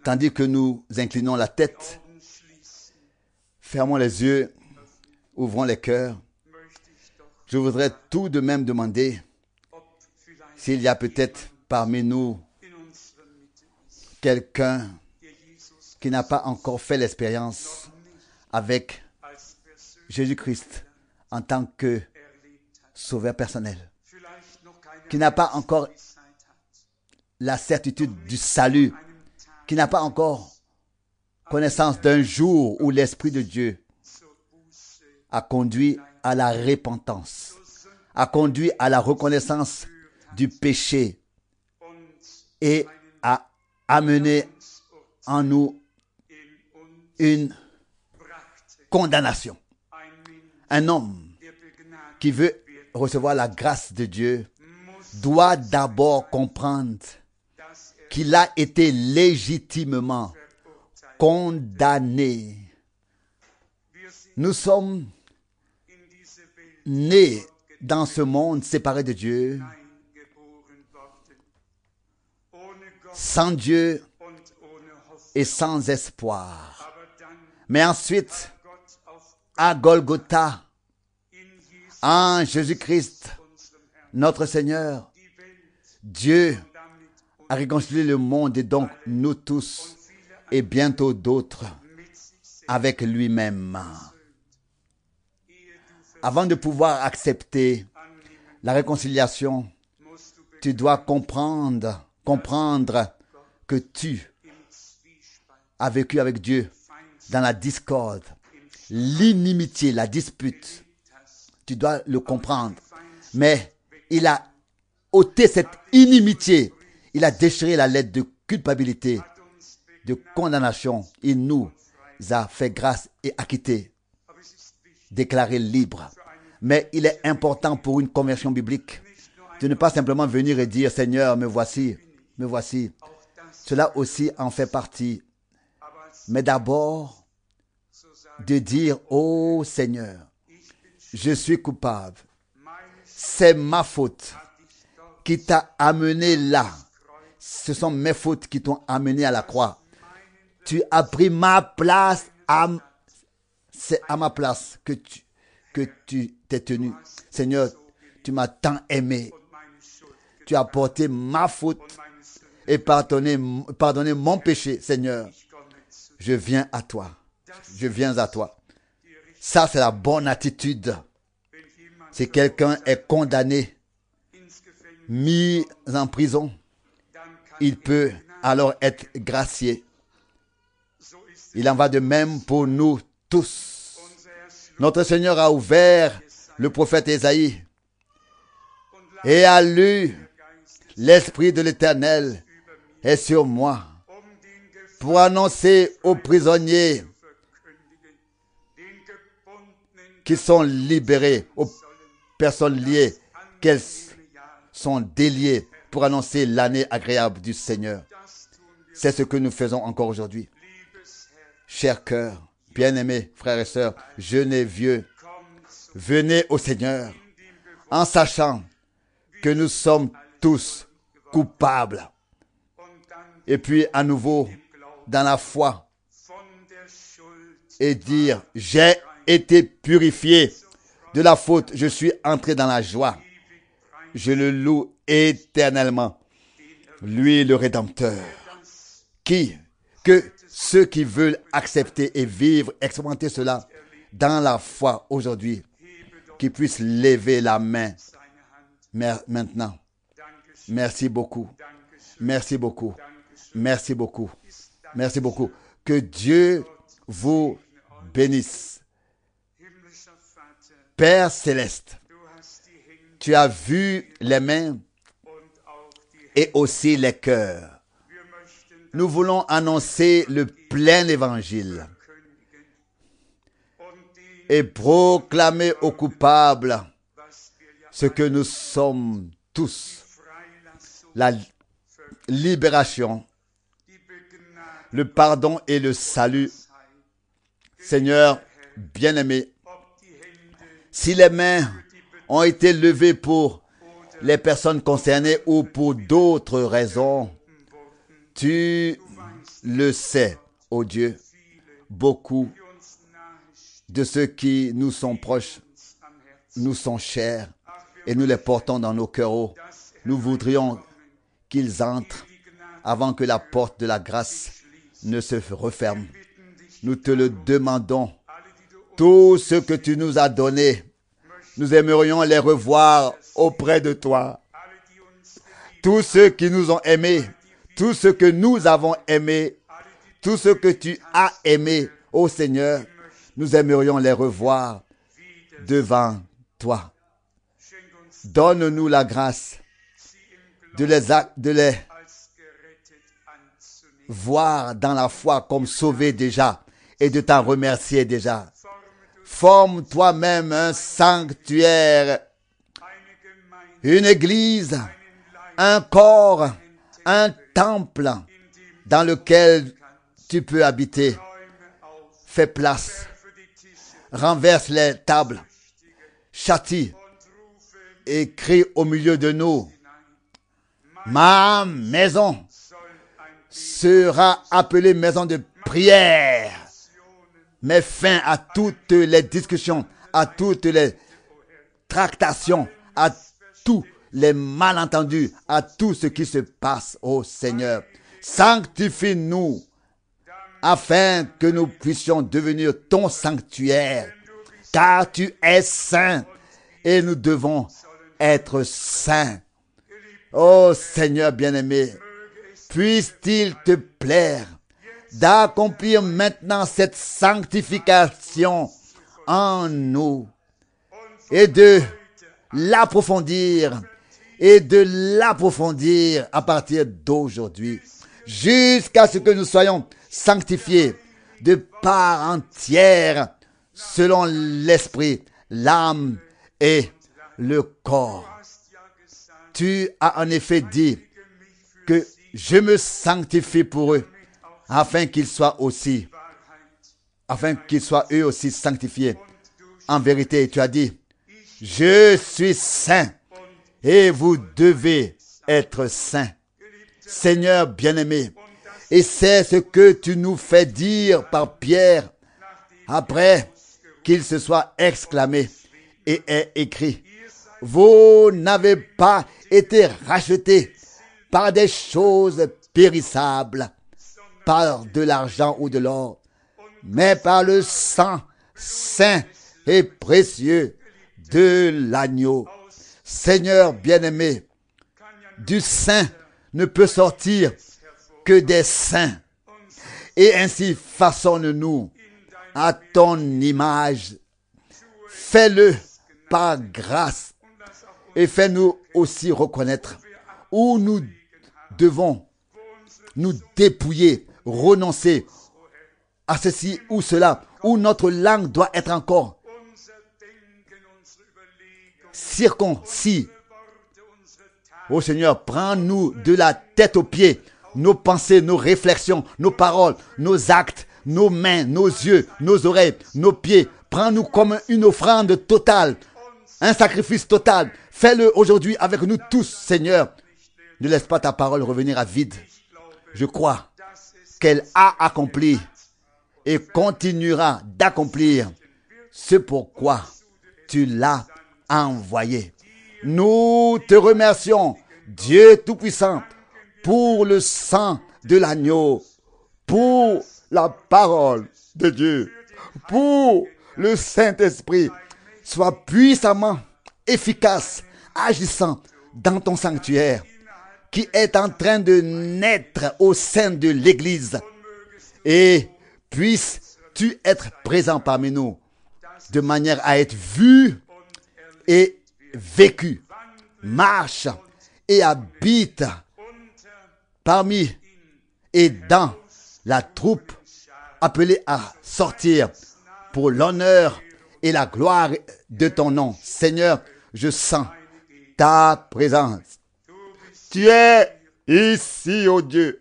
Tandis que nous inclinons la tête, fermons les yeux, ouvrons les cœurs. Je voudrais tout de même demander s'il y a peut-être parmi nous quelqu'un qui n'a pas encore fait l'expérience avec Jésus-Christ en tant que sauveur personnel, qui n'a pas encore la certitude du salut, qui n'a pas encore connaissance d'un jour où l'Esprit de Dieu a conduit à la repentance, a conduit à la reconnaissance du péché et a amené en nous une condamnation. Un homme qui veut recevoir la grâce de Dieu doit d'abord comprendre qu'il a été légitimement condamné. Nous sommes nés dans ce monde séparé de Dieu, sans Dieu et sans espoir. Mais ensuite, à Golgotha, en Jésus-Christ, notre Seigneur, Dieu a réconcilié le monde et donc nous tous et bientôt d'autres avec lui-même. Avant de pouvoir accepter la réconciliation, tu dois comprendre que tu as vécu avec Dieu dans la discorde, l'inimitié, la dispute. Tu dois le comprendre. Mais il a ôté cette inimitié. Il a déchiré la lettre de culpabilité, de condamnation. Il nous a fait grâce et acquitté, déclaré libre. Mais il est important pour une conversion biblique de ne pas simplement venir et dire, Seigneur, me voici, me voici. Cela aussi en fait partie. Mais d'abord, de dire, ô Seigneur, je suis coupable. C'est ma faute qui t'a amené là. Ce sont mes fautes qui t'ont amené à la croix. Tu as pris ma place. C'est à ma place que tu t'es tenu. Seigneur, tu m'as tant aimé. Tu as porté ma faute et pardonné mon péché. Seigneur, je viens à toi. Je viens à toi. Ça, c'est la bonne attitude. Si quelqu'un est condamné, mis en prison, il peut alors être gracié. Il en va de même pour nous tous. Notre Seigneur a ouvert le prophète Ésaïe et a lu l'Esprit de l'Éternel est sur moi pour annoncer aux prisonniers qui sont libérés, aux personnes liées, qu'elles sont déliées, pour annoncer l'année agréable du Seigneur. C'est ce que nous faisons encore aujourd'hui. Chers cœurs, bien-aimés, frères et sœurs, jeunes et vieux, venez au Seigneur en sachant que nous sommes tous coupables. Et puis à nouveau, dans la foi, et dire, j'ai été purifié de la faute, je suis entré dans la joie. Je le loue éternellement. Lui, le Rédempteur, que ceux qui veulent accepter et vivre, expérimenter cela dans la foi aujourd'hui, qui puissent lever la main maintenant. Merci beaucoup. Merci beaucoup. Merci beaucoup. Merci beaucoup. Que Dieu vous bénisse. Père céleste, tu as vu les mains et aussi les cœurs. Nous voulons annoncer le plein évangile et proclamer aux coupables ce que nous sommes tous. La libération, le pardon et le salut. Seigneur bien-aimé, si les mains ont été levées pour les personnes concernées ou pour d'autres raisons, tu le sais, ô Dieu. Beaucoup de ceux qui nous sont proches nous sont chers et nous les portons dans nos cœurs. Nous voudrions qu'ils entrent avant que la porte de la grâce ne se referme. Nous te le demandons. Tout ce que tu nous as donné, nous aimerions les revoir auprès de toi. Tous ceux qui nous ont aimés, tout ce que nous avons aimé, tout ce que tu as aimé, ô Seigneur, nous aimerions les revoir devant toi. Donne-nous la grâce de les voir dans la foi comme sauvés déjà et de t'en remercier déjà. Forme toi-même un sanctuaire, une église, un corps, un temple dans lequel tu peux habiter. Fais place, renverse les tables, châtie et crie au milieu de nous. Ma maison sera appelée maison de prière. Mets fin à toutes les discussions, à toutes les tractations, à tous les malentendus, à tout ce qui se passe, ô Seigneur. Sanctifie-nous afin que nous puissions devenir ton sanctuaire, car tu es saint et nous devons être saints. Ô Seigneur bien-aimé, puisse-t-il te plaire d'accomplir maintenant cette sanctification en nous et de l'approfondir à partir d'aujourd'hui jusqu'à ce que nous soyons sanctifiés de part entière selon l'esprit, l'âme et le corps. Tu as en effet dit que je me sanctifie pour eux, afin qu'ils soient eux aussi sanctifiés. En vérité, tu as dit, je suis saint et vous devez être saints. Seigneur bien-aimé, et c'est ce que tu nous fais dire par Pierre après qu'il se soit exclamé et est écrit, vous n'avez pas été rachetés par des choses périssables, par de l'argent ou de l'or, mais par le sang saint et précieux de l'agneau. Seigneur bien-aimé, du saint ne peut sortir que des saints. Et ainsi façonne-nous à ton image. Fais-le par grâce et fais-nous aussi reconnaître où nous devons nous dépouiller, renoncer à ceci ou cela, où notre langue doit être encore circoncis. Ô Seigneur, prends-nous de la tête aux pieds, nos pensées, nos réflexions, nos paroles, nos actes, nos mains, nos yeux, nos oreilles, nos pieds. Prends-nous comme une offrande totale, un sacrifice total. Fais-le aujourd'hui avec nous tous, Seigneur. Ne laisse pas ta parole revenir à vide. Je crois qu'elle a accompli et continuera d'accomplir ce pourquoi tu l'as envoyé. Nous te remercions, Dieu Tout-Puissant, pour le sang de l'agneau, pour la parole de Dieu, pour le Saint-Esprit. Sois puissamment efficace, agissant dans ton sanctuaire, qui est en train de naître au sein de l'Église. Et puisses-tu être présent parmi nous, de manière à être vu et vécu, marche et habite parmi et dans la troupe appelée à sortir pour l'honneur et la gloire de ton nom. Seigneur, je sens ta présence. Tu es ici, ô Dieu.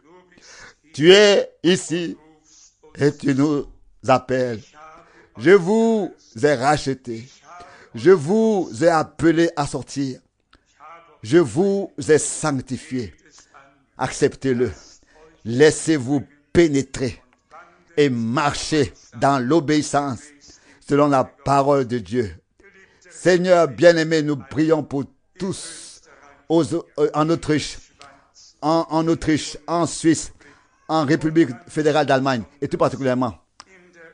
Tu es ici et tu nous appelles. Je vous ai rachetés. Je vous ai appelé à sortir. Je vous ai sanctifié. Acceptez-le. Laissez-vous pénétrer et marcher dans l'obéissance selon la parole de Dieu. Seigneur bien-aimé, nous prions pour tous en Autriche, en Suisse, en République fédérale d'Allemagne et tout particulièrement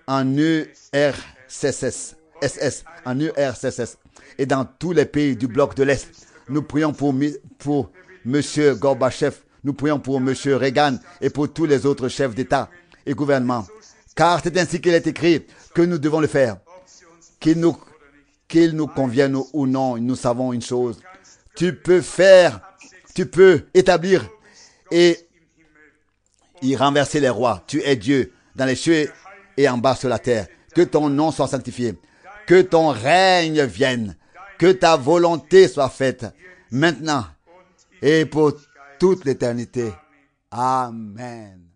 en URSS et dans tous les pays du bloc de l'Est. Nous prions pour M. Gorbatchev, nous prions pour M. Reagan et pour tous les autres chefs d'État et gouvernement. Car c'est ainsi qu'il est écrit que nous devons le faire. Qu'il nous convienne ou non, nous savons une chose. Tu peux établir et y renverser les rois. Tu es Dieu dans les cieux et en bas sur la terre. Que ton nom soit sanctifié. Que ton règne vienne. Que ta volonté soit faite maintenant et pour toute l'éternité. Amen.